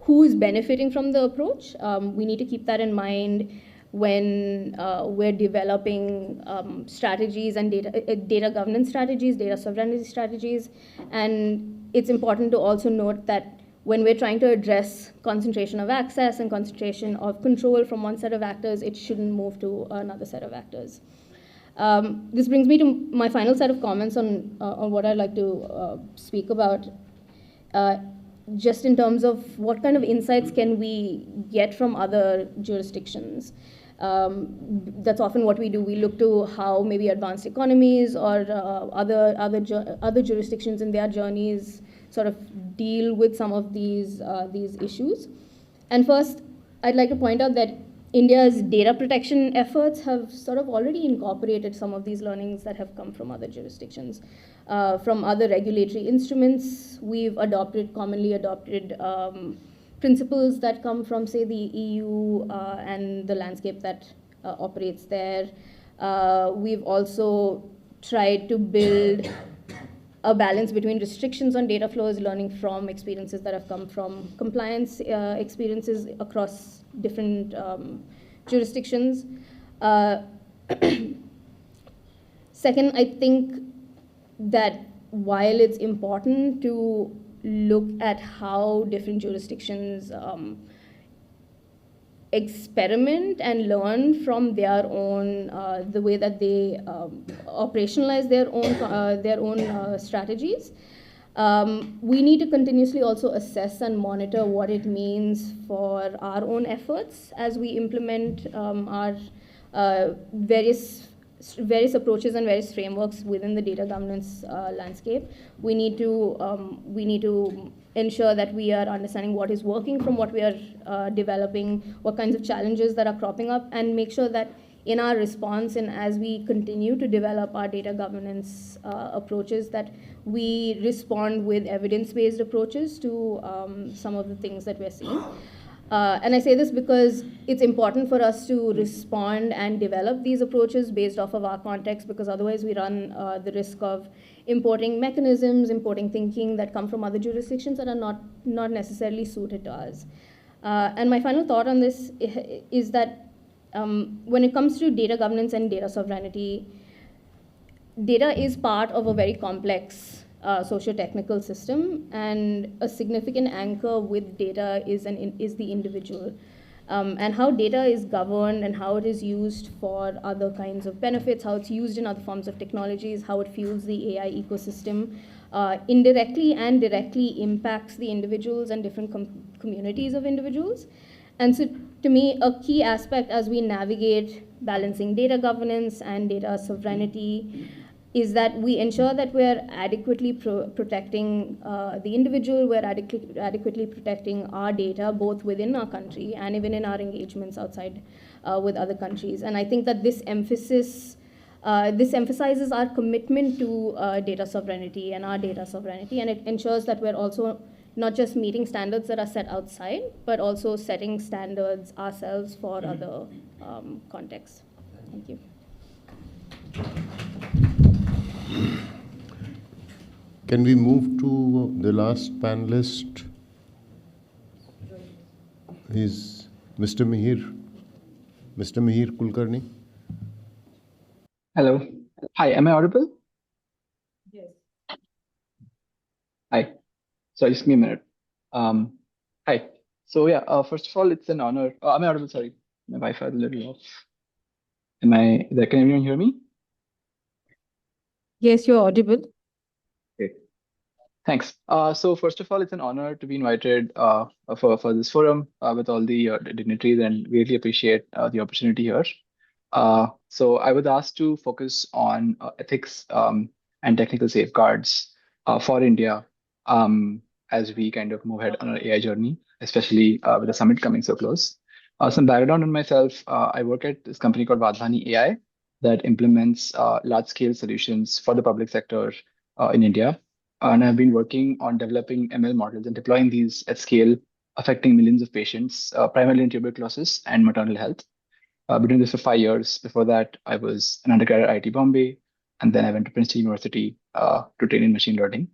who is benefiting from the approach. We need to keep that in mind when we're developing strategies and data governance strategies, data sovereignty strategies. And it's important to also note that when we're trying to address concentration of access and concentration of control from one set of actors, it shouldn't move to another set of actors. This brings me to my final set of comments on what I'd like to speak about. just in terms of what kind of insights can we get from other jurisdictions. That's often what we do. We look to how maybe advanced economies or other jurisdictions in their journeys sort of deal with some of these issues. And first, I'd like to point out that India's data protection efforts have sort of already incorporated some of these learnings that have come from other jurisdictions. From other regulatory instruments, we've commonly adopted principles that come from, say, the EU and the landscape that operates there. We've also tried to build a balance between restrictions on data flows, learning from experiences that have come from compliance experiences across different jurisdictions. Second, I think that while it's important to look at how different jurisdictions experiment and learn from their own, the way that they operationalize their own strategies. We need to continuously also assess and monitor what it means for our own efforts as we implement our various approaches and various frameworks within the data governance landscape. We need to ensure that we are understanding what is working from what we are developing, what kinds of challenges that are cropping up, and make sure that in our response and as we continue to develop our data governance approaches, that we respond with evidence-based approaches to some of the things that we're seeing. And I say this because it's important for us to respond and develop these approaches based off of our context, because otherwise we run the risk of importing mechanisms, importing thinking that come from other jurisdictions that are not necessarily suited to us. And my final thought on this is that when it comes to data governance and data sovereignty, data is part of a very complex socio-technical system, and a significant anchor with data is the individual. And how data is governed and how it is used for other kinds of benefits, how it's used in other forms of technologies, how it fuels the AI ecosystem, indirectly and directly impacts the individuals and different communities of individuals. And so to me, a key aspect as we navigate balancing data governance and data sovereignty is that we ensure that we're adequately protecting the individual, we're adequately protecting our data, both within our country and even in our engagements outside with other countries. And I think that this emphasizes our commitment to data sovereignty and our data sovereignty, and it ensures that we're also not just meeting standards that are set outside, but also setting standards ourselves for other contexts. Thank you. Can we move to the last panelist? Is Mr. Mihir Kulkarni? Hello. Hi, am I audible? Yes. Hi. Sorry, just give me a minute. Hi. So yeah, first of all, it's an honor. Am I audible? Sorry, my Wi-Fi is a little off. Am I there? Can everyone hear me? Yes, you're audible. Okay. Thanks. So first of all, it's an honor to be invited for this forum with all the dignitaries, and really appreciate the opportunity here. So I was asked to focus on ethics and technical safeguards for India as we kind of move ahead on our AI journey, especially with the summit coming so close. Some background on myself: I work at this company called Wadhwani AI that implements large-scale solutions for the public sector in India. And I've been working on developing ML models and deploying these at scale, affecting millions of patients, primarily in tuberculosis and maternal health. Been doing this for 5 years. Before that, I was an undergrad at IIT Bombay, and then I went to Princeton University to train in machine learning,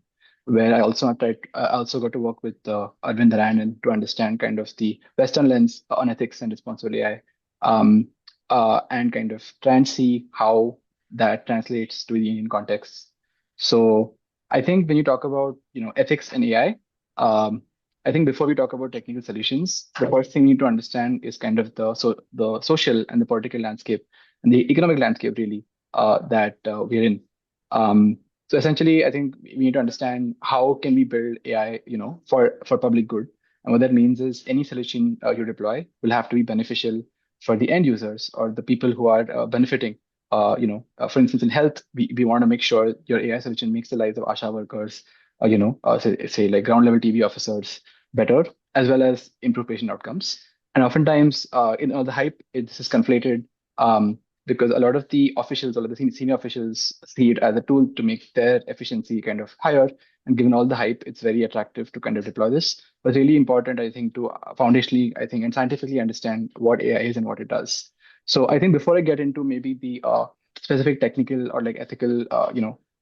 where I also got to work with Arvind Narayanan to understand kind of the Western lens on ethics and responsible AI, and kind of try and see how that translates to the Indian context. So I think when you talk about ethics and AI, I think before we talk about technical solutions, the first thing we need to understand is kind of the social and the political landscape and the economic landscape really that we're in. So essentially, I think we need to understand how can we build AI, for public good. And what that means is any solution you deploy will have to be beneficial for the end users or the people who are benefiting. For instance, in health, we want to make sure your AI solution makes the lives of ASHA workers, say like ground level TB officers better, as well as improve patient outcomes. And oftentimes, in all the hype, this is conflated. Because a lot of the officials, a lot of the senior officials see it as a tool to make their efficiency kind of higher. And given all the hype, it's very attractive to kind of deploy this. But really important, I think, to foundationally, I think, and scientifically understand what AI is and what it does. So I think before I get into maybe the specific technical or like ethical,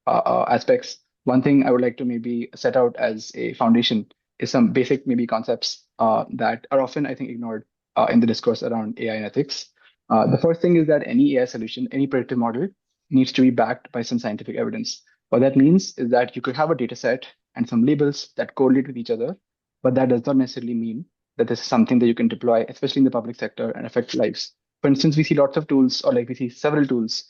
aspects, one thing I would like to maybe set out as a foundation is some basic maybe concepts that are often, I think, ignored in the discourse around AI and ethics. The first thing is that any AI solution, any predictive model needs to be backed by some scientific evidence. What that means is that you could have a data set and some labels that correlate with each other, but that does not necessarily mean that this is something that you can deploy, especially in the public sector, and affect lives. For instance, we see lots of tools, or like we see several tools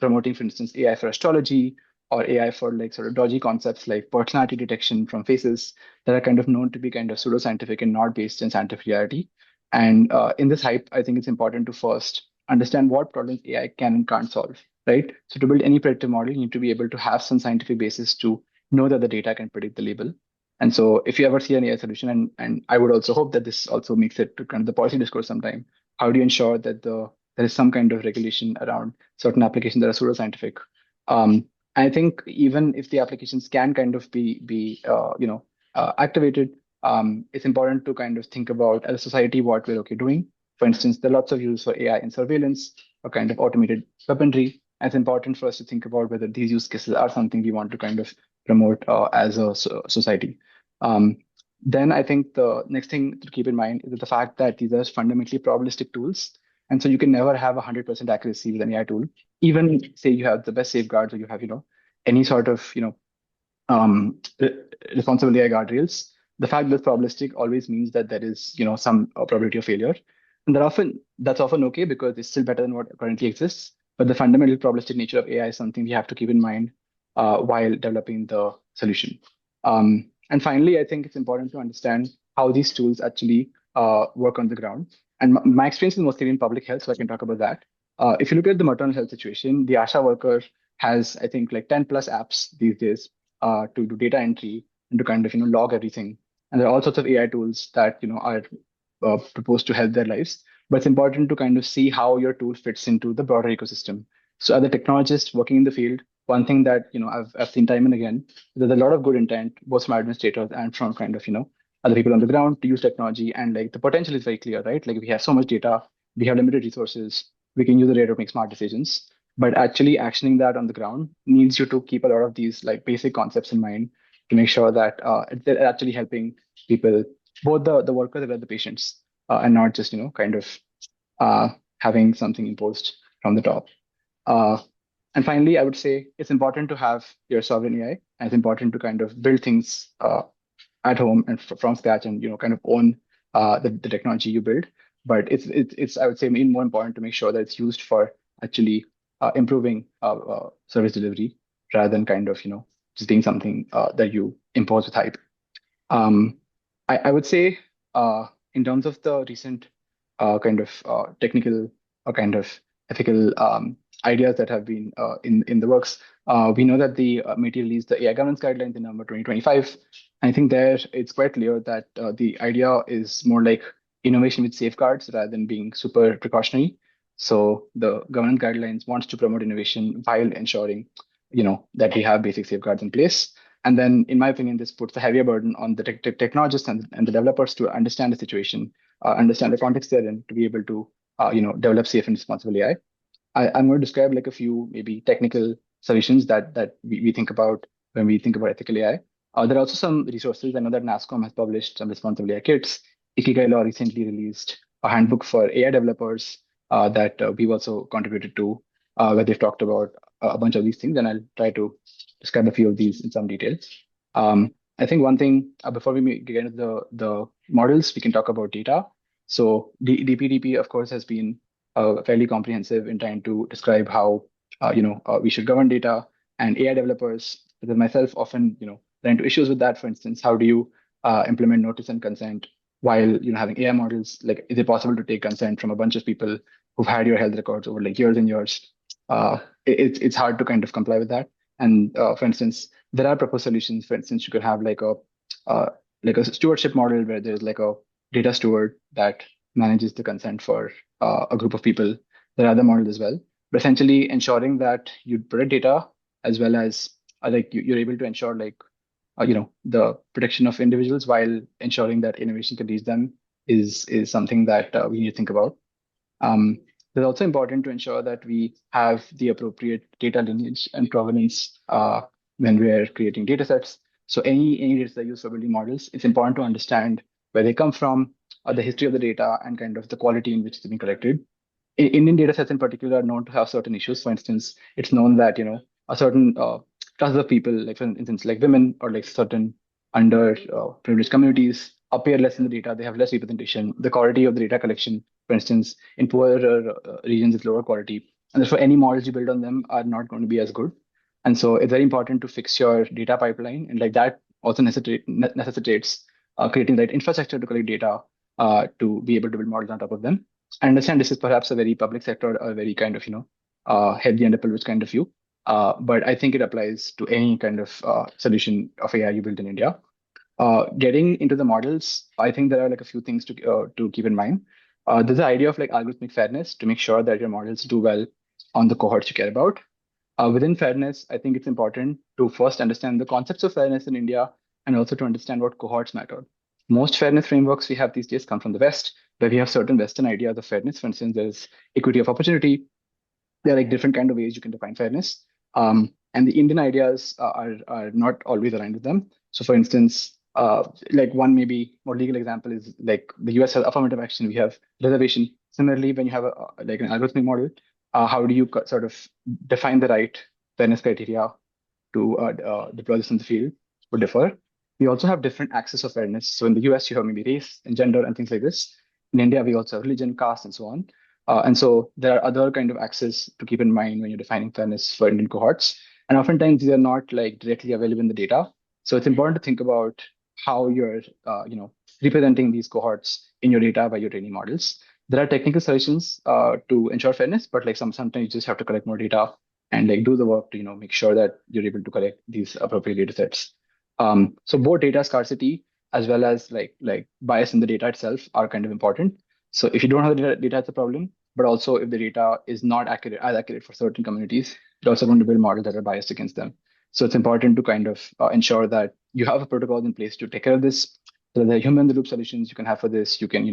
promoting, for instance, AI for astrology or AI for like sort of dodgy concepts like personality detection from faces that are kind of known to be kind of pseudoscientific and not based in scientific reality. And in this hype, I think it's important to first understand what problems AI can and can't solve, right? So to build any predictive model, you need to be able to have some scientific basis to know that the data can predict the label. And so if you ever see an AI solution, and I would also hope that this also makes it to kind of the policy discourse sometime, how do you ensure that there is some kind of regulation around certain applications that are pseudoscientific? I think even if the applications can kind of be activated, it's important to kind of think about as a society what we're okay doing. For instance, there are lots of use for AI in surveillance or kind of automated weaponry. And it's important for us to think about whether these use cases are something we want to kind of promote as a society. Then I think the next thing to keep in mind is the fact that these are fundamentally probabilistic tools. And so you can never have 100% accuracy with an AI tool. Even say you have the best safeguards or you have, any sort of, responsible AI guardrails. The fact that it's probabilistic always means that there is, some probability of failure. And that's often okay because it's still better than what currently exists. But the fundamental probabilistic nature of AI is something we have to keep in mind while developing the solution. And finally, I think it's important to understand how these tools actually work on the ground. And my experience is mostly in public health, so I can talk about that. If you look at the maternal health situation, the ASHA worker has, I think, like 10 plus apps these days to do data entry and to kind of, log everything. And there are all sorts of AI tools that, are proposed to help their lives. But it's important to kind of see how your tool fits into the broader ecosystem. So as a technologist working in the field, one thing that, I've seen time and again, there's a lot of good intent, both from administrators and from kind of, other people on the ground to use technology. And like the potential is very clear, right? Like we have so much data, we have limited resources, we can use the data to make smart decisions. But actually actioning that on the ground needs you to keep a lot of these like basic concepts in mind to make sure that they're actually helping people, both the workers as well as the patients, and not just, kind of having something imposed from the top. And finally, I would say it's important to have your sovereign AI, and it's important to kind of build things at home and from scratch, and kind of own the technology you build. But it's I would say more important to make sure that it's used for actually improving service delivery rather than kind of just being something that you impose with hype. I would say in terms of the recent kind of technical or kind of ethical ideas that have been in the works. We know that the MIT released the AI governance guidelines in November 2025. I think there it's quite clear that the idea is more like innovation with safeguards rather than being super precautionary. So the governance guidelines wants to promote innovation while ensuring, that we have basic safeguards in place. And then, in my opinion, this puts a heavier burden on the technologists and the developers to understand the situation, understand the context they're in, to be able to, develop safe and responsible AI. I'm going to describe like a few maybe technical solutions that we think about when we think about ethical AI. There are also some resources. I know that NASCOM has published some responsible AI kits. Ikigai Law recently released a handbook for AI developers that we've also contributed to, where they've talked about a bunch of these things, and I'll try to describe a few of these in some detail. I think one thing before we get into the models, we can talk about data. So DPDP, of course, has been fairly comprehensive in trying to describe how we should govern data And AI developers, such as myself, often run into issues with that. For instance, how do you implement notice and consent while having AI models? Like, is it possible to take consent from a bunch of people who've had your health records over like years and years? It's hard to kind of comply with that. And for instance, there are proposed solutions. For instance, you could have uh, like a stewardship model where there's like a data steward that manages the consent for a group of people. There are other models as well, but essentially ensuring that you protect data as well as you're able to ensure the protection of individuals while ensuring that innovation can reach them is something that we need to think about. It's also important to ensure that we have the appropriate data lineage and provenance when we are creating data sets. So any data set used for building models, it's important to understand where they come from, the history of the data, and kind of the quality in which it's been collected. Indian data sets in particular are known to have certain issues. For instance, it's known that a certain class of people, like for instance, like women or like certain under privileged communities, appear less in the data. They have less representation. The quality of the data collection, for instance, in poorer regions, is lower quality, and therefore any models you build on them are not going to be as good. And so it's very important to fix your data pipeline, and like that also necessitates creating the right infrastructure to collect data to be able to build models on top of them. I understand this is perhaps a very public sector, a very kind of head the underprivileged kind of view, but I think it applies to any kind of solution of AI you build in India. Getting into the models, I think there are like a few things to keep in mind. There's the idea of like algorithmic fairness to make sure that your models do well on the cohorts you care about. Within fairness, I think it's important to first understand the concepts of fairness in India and also to understand what cohorts matter. Most fairness frameworks we have these days come from the West, where we have certain Western ideas of fairness. For instance, there's equity of opportunity. There are like different kind of ways you can define fairness. And the Indian ideas are not always aligned with them. So for instance, like one maybe more legal example is like the US has affirmative action, we have reservation. Similarly, when you have like an algorithmic model, how do you sort of define the right fairness criteria to deploy this in the field would differ. We also have different axes of fairness. So in the US, you have maybe race and gender and things like this. In India, we also have religion, caste, and so on. And so there are other kind of axes to keep in mind when you're defining fairness for Indian cohorts. And oftentimes these are not like directly available in the data. So it's important to think about how you're, representing these cohorts in your data by your training models. There are technical solutions to ensure fairness, but like sometimes you just have to collect more data and like do the work to make sure that you're able to collect these appropriate data sets. So both data scarcity as well as like bias in the data itself are kind of important. So if you don't have the data, it's a problem. But also if the data is not accurate for certain communities, you're also going to build models that are biased against them. So it's important to kind of ensure that you have a protocol in place to take care of this. So the human in the loop solutions you can have for this, you can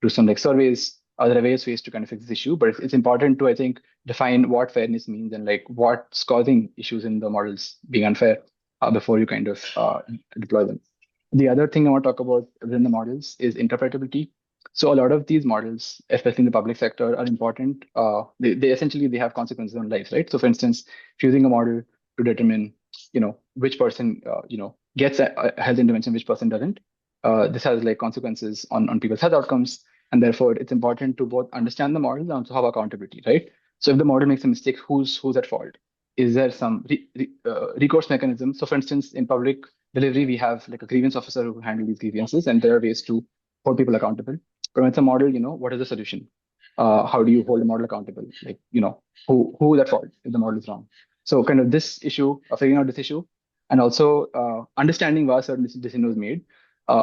do some like surveys. There are various ways to kind of fix this issue, but it's important to, I think, define what fairness means and like what's causing issues in the models being unfair before you kind of deploy them. The other thing I want to talk about within the models is interpretability. So a lot of these models, especially in the public sector, are important. They essentially they have consequences on lives, right? So for instance, if you're using a model to determine, which person, gets a health intervention, which person doesn't, this has like consequences on people's health outcomes. And therefore, it's important to both understand the model and also have accountability, right? So if the model makes a mistake, who's at fault? Is there some recourse mechanism? So for instance, in public delivery, we have like a grievance officer who handle these grievances, and there are ways to hold people accountable. But when it's a model, what is the solution? How do you hold a model accountable? Like, who is at fault if the model is wrong? So kind of this issue, figuring out this issue, and also understanding why a certain decision was made.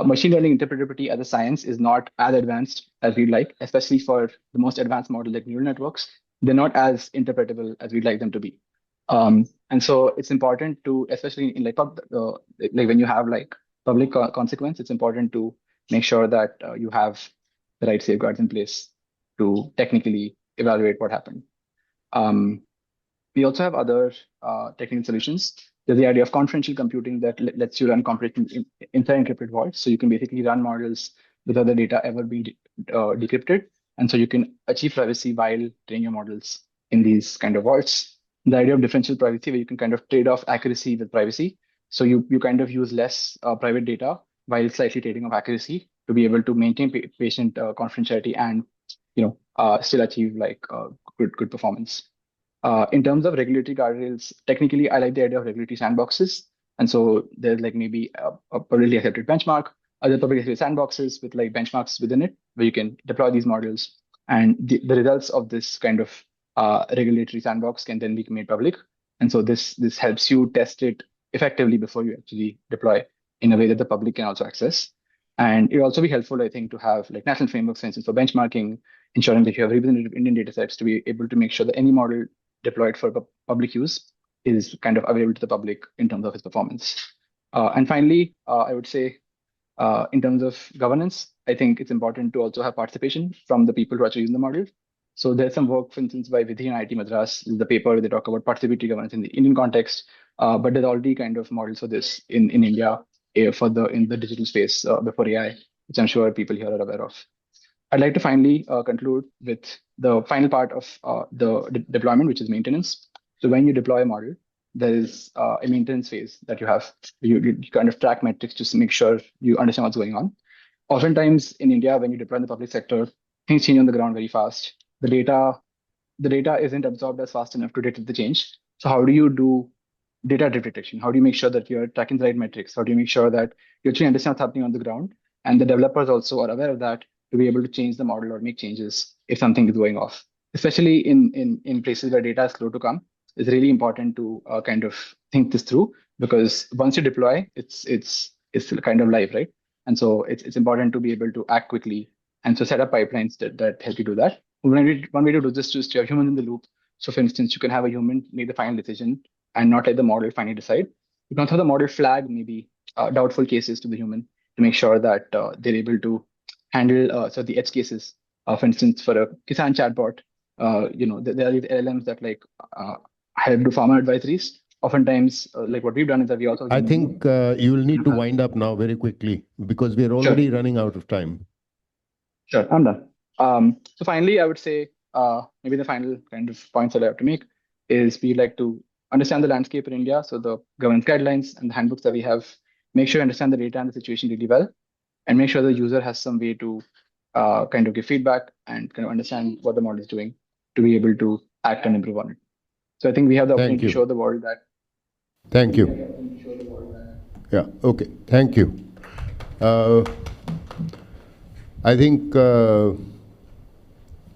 Machine learning interpretability as a science is not as advanced as we'd like, especially for the most advanced model like neural networks. They're not as interpretable as we'd like them to be. And so it's important to, especially in like when you have like public consequence, it's important to make sure that you have the right safeguards in place to technically evaluate what happened. We also have other technical solutions. There's the idea of confidential computing that lets you run computation inside encrypted vaults. So you can basically run models without the data ever being decrypted. And so you can achieve privacy while training your models in these kind of vaults. The idea of differential privacy, where you can kind of trade off accuracy with privacy. So you kind of use less private data while slightly trading off accuracy to be able to maintain patient confidentiality and still achieve like good performance. In terms of regulatory guardrails, technically, I like the idea of regulatory sandboxes. And so there's like maybe a publicly accepted benchmark, other publicly accepted sandboxes with like benchmarks within it, where you can deploy these models. And the results of this kind of regulatory sandbox can then be made public. And so this helps you test it effectively before you actually deploy in a way that the public can also access. And it will also be helpful, I think, to have like national frameworks, for instance, for benchmarking, ensuring that you have representative Indian data sets to be able to make sure that any model deployed for public use is kind of available to the public in terms of its performance. And finally, I would say in terms of governance, I think it's important to also have participation from the people who are actually using the model. So there's some work, for instance, by Vidhi and IIT Madras. This is the paper where they talk about participatory governance in the Indian context, but there's already kind of models for this in India in the digital space before AI, which I'm sure people here are aware of. I'd like to finally conclude with the final part of the deployment, which is maintenance. So when you deploy a model, there is a maintenance phase that you have. You kind of track metrics just to make sure you understand what's going on. Oftentimes in India, when you deploy in the public sector, things change on the ground very fast. The data isn't absorbed as fast enough to detect the change. So how do you do data-driven detection? How do you make sure that you're tracking the right metrics? How do you make sure that you actually understand what's happening on the ground? And the developers also are aware of that to be able to change the model or make changes if something is going off. Especially in places where data is slow to come, it's really important to kind of think this through, because once you deploy, it's kind of live, right? And so it's important to be able to act quickly, and so set up pipelines that help you do that. One way to do this is to have humans in the loop. So for instance, you can have a human make the final decision and not let the model finally decide. You can also have the model flag maybe doubtful cases to the human to make sure that they're able to handle the edge cases. For instance, for a Kisan chatbot, there are these LLMs that help do farmer advisories. Oftentimes, like what we've done is that we also. I think you will need to wind up now very quickly because we are already running out of time. Sure, I'm done. So finally, I would say maybe the final kind of points that I have to make is we like to understand the landscape in India. So the governance guidelines and the handbooks that we have, make sure you understand the data and the situation really well, and make sure the user has some way to kind of give feedback and kind of understand what the model is doing to be able to act and improve on it. So I think we have the opportunity to show the world that. Thank you. Yeah, okay, thank you. I think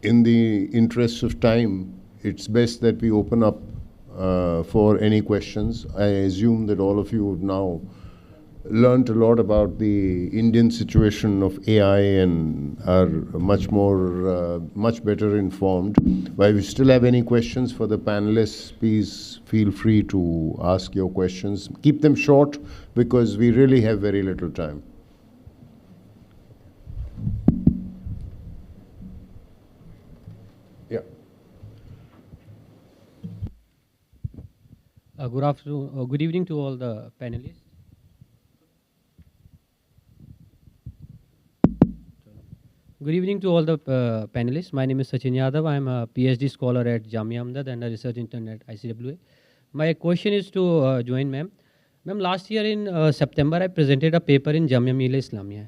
in the interest of time, it's best that we open up for any questions. I assume that all of you have now learned a lot about the Indian situation of AI and are much better informed. But if you still have any questions for the panelists, please feel free to ask your questions. Keep them short because we really have very little time. Yeah. Good afternoon, good evening to all the panelists. Good evening to all the panelists. My name is Sachin Yadav. I am a PhD scholar at Jamia Ahmedabad and a research intern at ICWA. My question is to Joanne ma'am. Ma'am, last year in September, I presented a paper in Jamia Millia Islamia.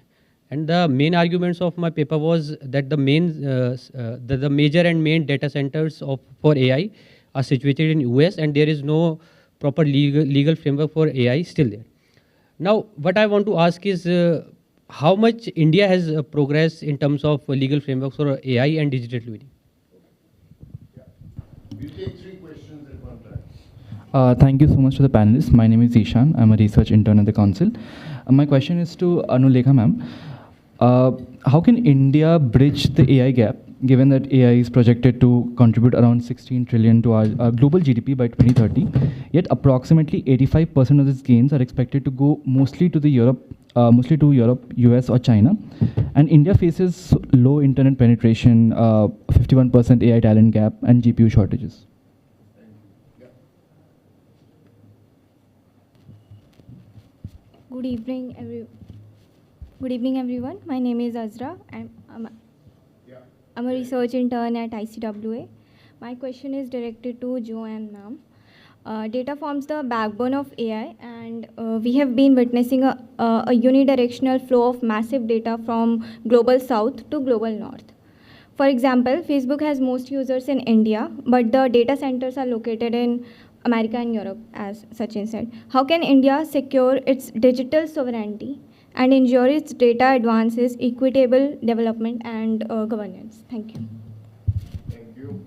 And the main arguments of my paper was that the major and main data centers for AI are situated in US, and there is no proper legal framework for AI still there. Now, what I want to ask is how much India has progressed in terms of legal frameworks for AI and digital twinning? You take 3 questions at one time. Thank you so much to the panelists. My name is Ishan. I'm a research intern at the council. My question is to Anulekha ma'am. How can India bridge the AI gap, given that AI is projected to contribute around 16 trillion to our global GDP by 2030, yet approximately 85% of these gains are expected to go mostly to Europe, US or China, and India faces low internet penetration, 51% AI talent gap, and GPU shortages. Good evening, everyone. My name is Azra. I'm a research intern at ICWA. My question is directed to Joanne ma'am. Data forms the backbone of AI, and we have been witnessing a unidirectional flow of massive data from global south to global north. For example, Facebook has most users in India, but the data centers are located in America and Europe, as Sachin said. How can India secure its digital sovereignty and ensure its data advances equitable development and governance? Thank you. Thank you.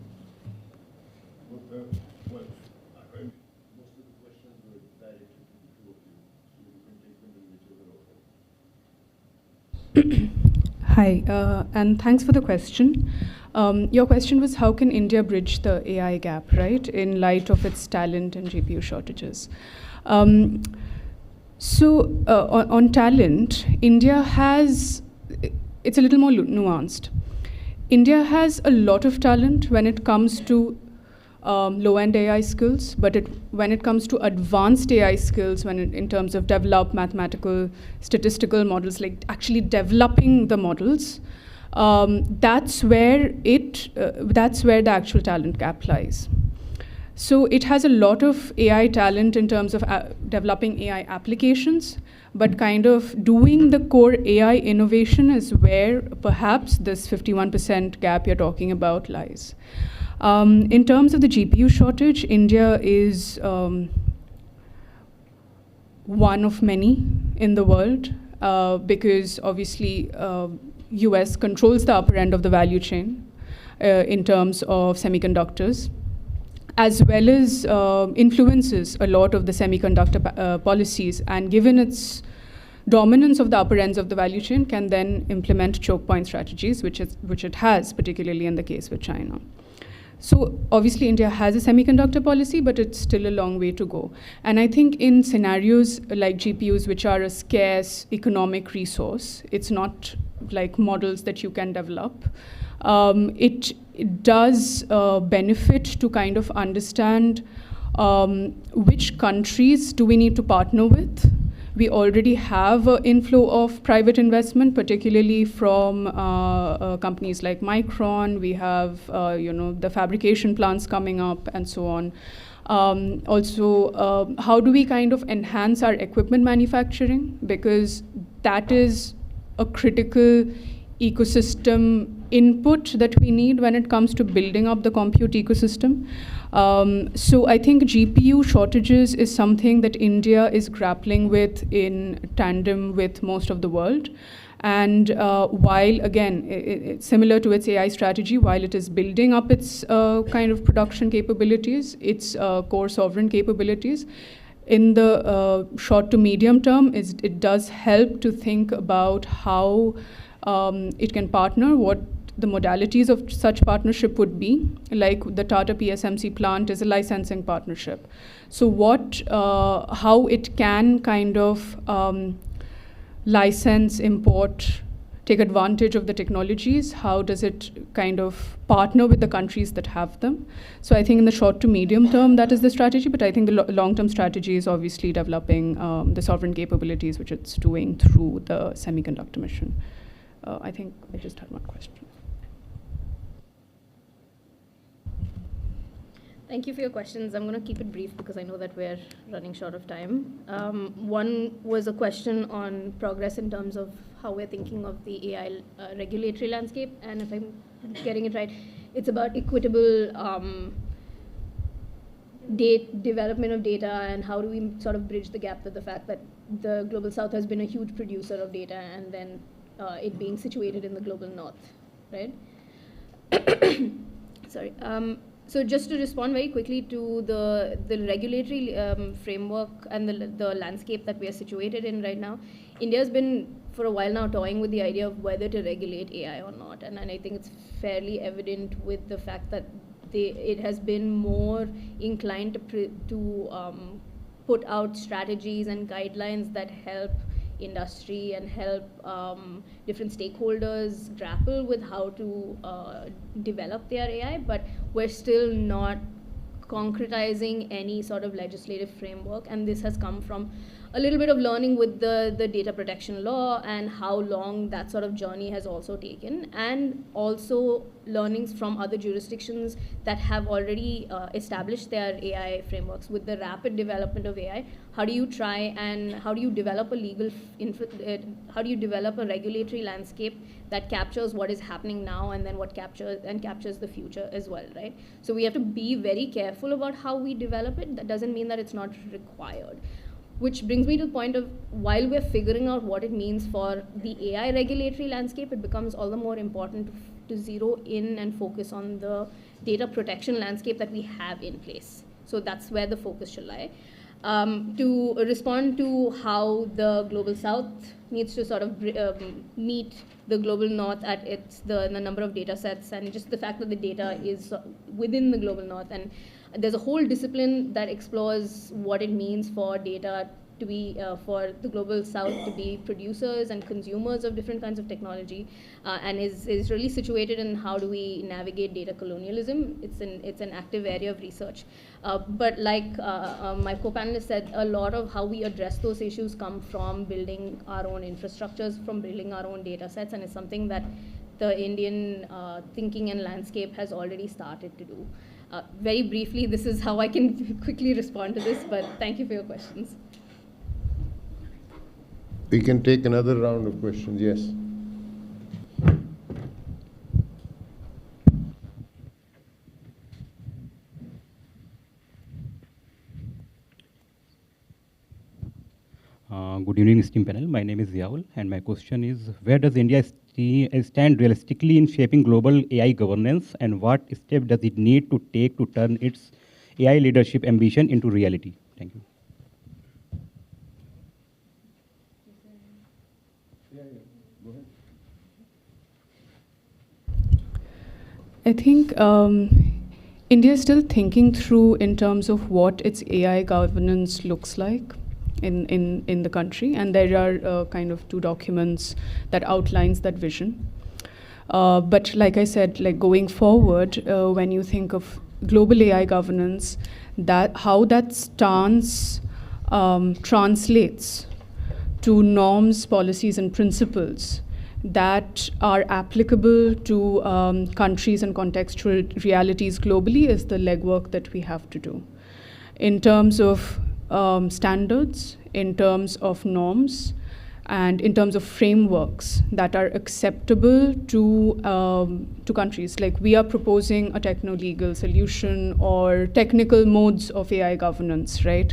Well, I heard most of the questions were directed to the two of you, so you can take them in whichever order. Hi, and thanks for the question. Your question was, how can India bridge the AI gap, right, in light of its talent and GPU shortages? On talent, India has, it's a little more nuanced. India has a lot of talent when it comes to low-end AI skills, but when it comes to advanced AI skills, in terms of develop mathematical, statistical models, like actually developing the models, that's where the actual talent gap lies. So it has a lot of AI talent in terms of developing AI applications, but kind of doing the core AI innovation is where perhaps this 51% gap you're talking about lies. In terms of the GPU shortage, India is one of many in the world because obviously US controls the upper end of the value chain in terms of semiconductors, as well as influences a lot of the semiconductor policies, and given its dominance of the upper ends of the value chain, can then implement choke point strategies, which it has, particularly in the case with China. So obviously India has a semiconductor policy, but it's still a long way to go. And I think in scenarios like GPUs, which are a scarce economic resource, it's not like models that you can develop. It does benefit to kind of understand which countries do we need to partner with. We already have an inflow of private investment, particularly from companies like Micron. We have, the fabrication plants coming up and so on. Also, how do we kind of enhance our equipment manufacturing? Because that is a critical ecosystem input that we need when it comes to building up the compute ecosystem. So I think GPU shortages is something that India is grappling with in tandem with most of the world. And while, again, it's similar to its AI strategy, while it is building up its kind of production capabilities, its core sovereign capabilities, in the short to medium term, it does help to think about how it can partner, what the modalities of such partnership would be. Like the Tata PSMC plant is a licensing partnership. So how it can kind of license, import, take advantage of the technologies, how does it kind of partner with the countries that have them? So I think in the short to medium term, that is the strategy, but I think the long-term strategy is obviously developing the sovereign capabilities, which it's doing through the semiconductor mission. I think I just had one question. Thank you for your questions. I'm going to keep it brief because I know that we're running short of time. One was a question on progress in terms of how we're thinking of the AI regulatory landscape. And if I'm getting it right, it's about equitable development of data, and how do we sort of bridge the gap with the fact that the Global South has been a huge producer of data, and then it being situated in the Global North, right? Sorry. So just to respond very quickly to the regulatory framework and the landscape that we are situated in right now, India has been for a while now toying with the idea of whether to regulate AI or not, and I think it's fairly evident with the fact that it has been more inclined to put out strategies and guidelines that help industry and help different stakeholders grapple with how to develop their AI, but we're still not concretizing any sort of legislative framework, and this has come from a little bit of learning with the data protection law and how long that sort of journey has also taken, and also learnings from other jurisdictions that have already established their AI frameworks. With the rapid development of AI, how do you develop how do you develop a regulatory landscape that captures what is happening now and then captures the future as well, right? So we have to be very careful about how we develop it. That doesn't mean that it's not required. Which brings me to the point of, while we're figuring out what it means for the AI regulatory landscape, it becomes all the more important to zero in and focus on the data protection landscape that we have in place. So that's where the focus should lie. To respond to how the Global South needs to sort of meet the Global North at the number of data sets, and just the fact that the data is within the Global North, and there's a whole discipline that explores what it means for data to be, for the Global South to be producers and consumers of different kinds of technology, and is really situated in how do we navigate data colonialism. It's an active area of research. But like my co-panelist said, a lot of how we address those issues come from building our own infrastructures, from building our own data sets, and it's something that the Indian thinking and landscape has already started to do. Very briefly, this is how I can quickly respond to this, but thank you for your questions. We can take another round of questions, yes. Good evening, esteemed panel. My name is Ziaul, and my question is, where does India stand realistically in shaping global AI governance, and what steps does it need to take to turn its AI leadership ambition into reality? Thank you. I think India is still thinking through in terms of what its AI governance looks like in the country, and there are kind of 2 documents that outlines that vision. But like I said, like going forward, when you think of global AI governance, how that stance translates to norms, policies, and principles that are applicable to countries and contextual realities globally is the legwork that we have to do. In terms of standards, in terms of norms, and in terms of frameworks that are acceptable to countries. Like we are proposing a techno-legal solution or technical modes of AI governance, right?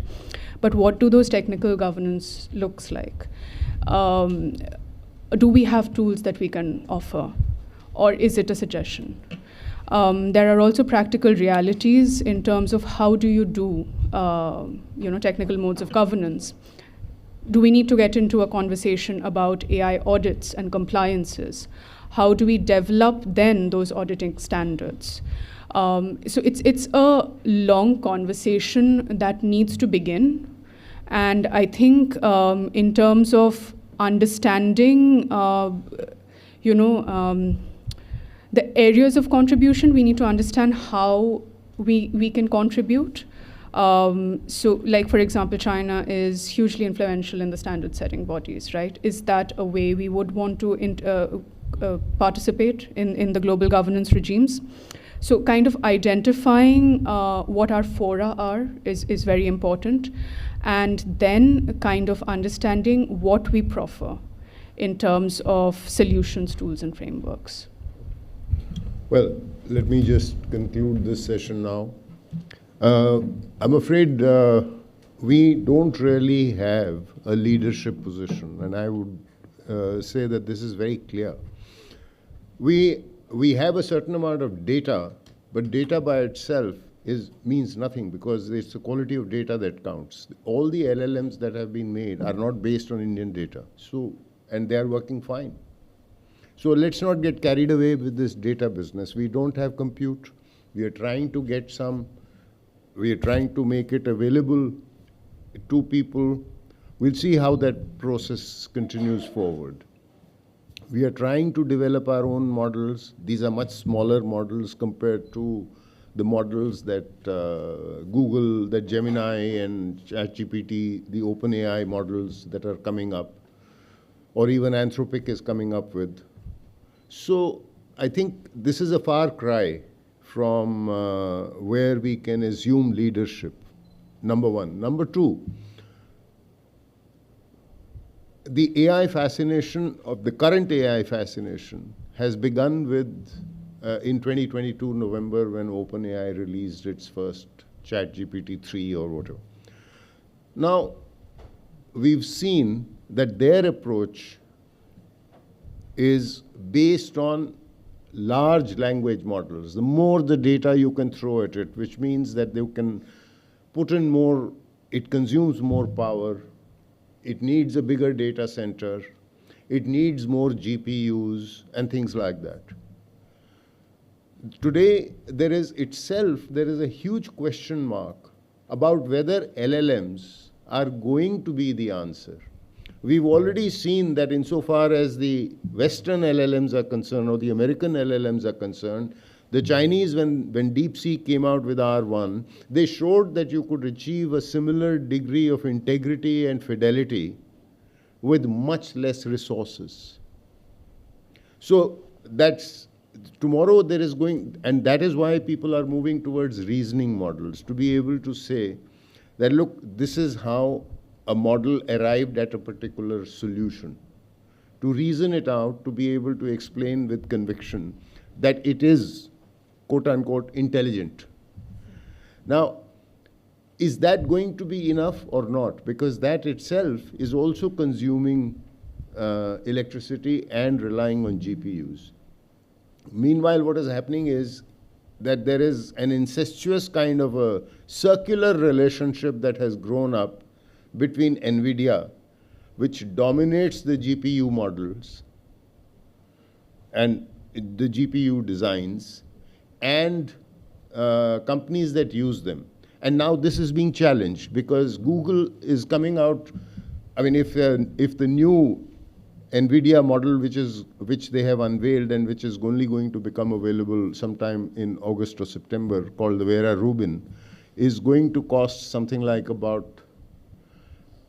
But what do those technical governance looks like? Do we have tools that we can offer, or is it a suggestion? There are also practical realities in terms of how do you do technical modes of governance. Do we need to get into a conversation about AI audits and compliances? How do we develop then those auditing standards? So it's a long conversation that needs to begin. And I think in terms of understanding, the areas of contribution, we need to understand how we can contribute. So like, for example, China is hugely influential in the standard setting bodies, right? Is that a way we would want to participate in the global governance regimes? So kind of identifying what our fora are is very important, and then kind of understanding what we proffer in terms of solutions, tools, and frameworks. Well, let me just conclude this session now. I'm afraid we don't really have a leadership position, and I would say that this is very clear. We have a certain amount of data, but data by itself means nothing, because it's the quality of data that counts. All the LLMs that have been made are not based on Indian data, and they are working fine. So let's not get carried away with this data business. We don't have compute. We are trying to get some. We are trying to make it available to people. We'll see how that process continues forward. We are trying to develop our own models. These are much smaller models compared to the models that Google, that Gemini and ChatGPT, the OpenAI models that are coming up, or even Anthropic is coming up with. So I think this is a far cry from where we can assume leadership, number one. Number two, the AI fascination, of the current AI fascination, has begun with in 2022 November, when OpenAI released its first ChatGPT 3 or whatever. Now, we've seen that their approach is based on large language models. The more the data you can throw at it, which means that they can put in more, it consumes more power, it needs a bigger data center, it needs more GPUs and things like that. Today, there is a huge question mark about whether LLMs are going to be the answer. We've already seen that insofar as the Western LLMs are concerned, or the American LLMs are concerned, the Chinese, when DeepSeek came out with R1, they showed that you could achieve a similar degree of integrity and fidelity with much less resources. So that's, tomorrow there is going, and that is why people are moving towards reasoning models, to be able to say that, look, this is how a model arrived at a particular solution. To reason it out, to be able to explain with conviction that it is, quote unquote, intelligent. Now, is that going to be enough or not? Because that itself is also consuming electricity and relying on GPUs. Meanwhile, what is happening is that there is an incestuous kind of a circular relationship that has grown up between NVIDIA, which dominates the GPU models and the GPU designs, and companies that use them. And now this is being challenged because Google is coming out. I mean, if the new NVIDIA model, which they have unveiled and which is only going to become available sometime in August or September, called the Vera Rubin, is going to cost something like about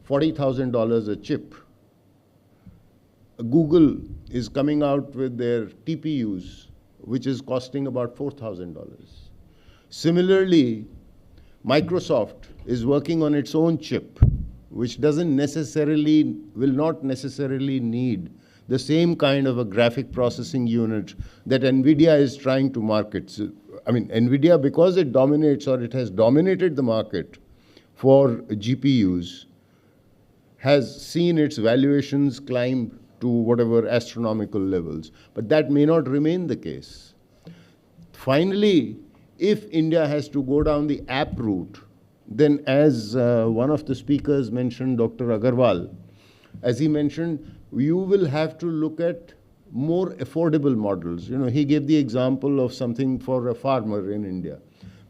$40,000 a chip. Google is coming out with their TPUs, which is costing about $4,000. Similarly, Microsoft is working on its own chip, which will not necessarily need the same kind of a graphic processing unit that NVIDIA is trying to market. So, I mean, NVIDIA, because it dominates, or it has dominated the market for GPUs, has seen its valuations climb to whatever astronomical levels. But that may not remain the case. Finally, if India has to go down the app route, then as one of the speakers mentioned, Dr. Agarwal, as he mentioned, you will have to look at more affordable models. You know, he gave the example of something for a farmer in India.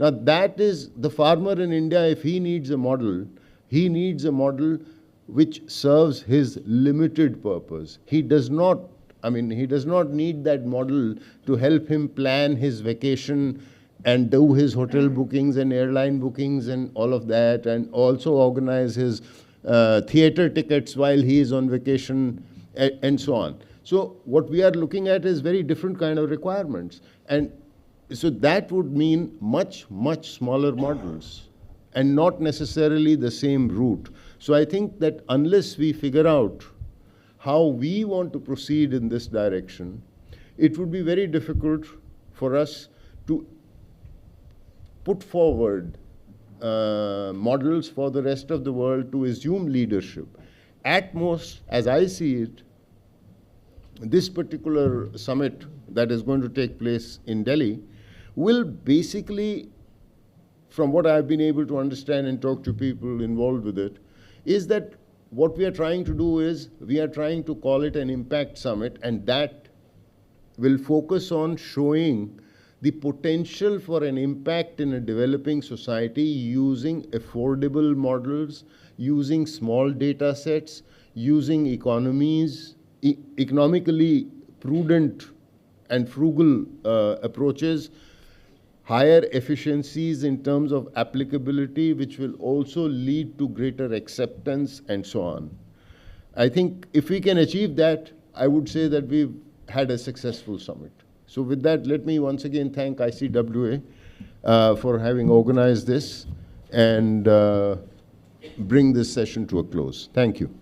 Now that is, the farmer in India, if he needs a model, he needs a model which serves his limited purpose. He does not need that model to help him plan his vacation and do his hotel bookings and airline bookings and all of that, and also organize his theater tickets while he is on vacation, and so on. So what we are looking at is very different kind of requirements. And so that would mean much, much smaller models and not necessarily the same route. So I think that unless we figure out how we want to proceed in this direction, it would be very difficult for us to put forward models for the rest of the world to assume leadership. At most, as I see it, this particular summit that is going to take place in Delhi will basically, from what I've been able to understand and talk to people involved with it, is that what we are trying to do is we are trying to call it an impact summit, and that will focus on showing the potential for an impact in a developing society using affordable models, using small data sets, using economically prudent and frugal approaches, higher efficiencies in terms of applicability, which will also lead to greater acceptance and so on. I think if we can achieve that, I would say that we've had a successful summit. So with that, let me once again thank ICWA for having organized this and bring this session to a close. Thank you.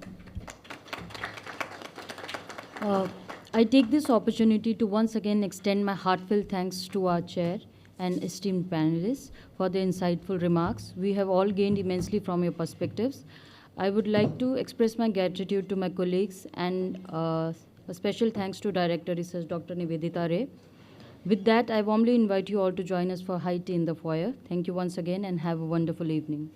I take this opportunity to once again extend my heartfelt thanks to our chair and esteemed panelists for their insightful remarks. We have all gained immensely from your perspectives. I would like to express my gratitude to my colleagues and a special thanks to Director Research Dr. Nivedita Ray. With that, I warmly invite you all to join us for high tea in the foyer. Thank you once again and have a wonderful evening.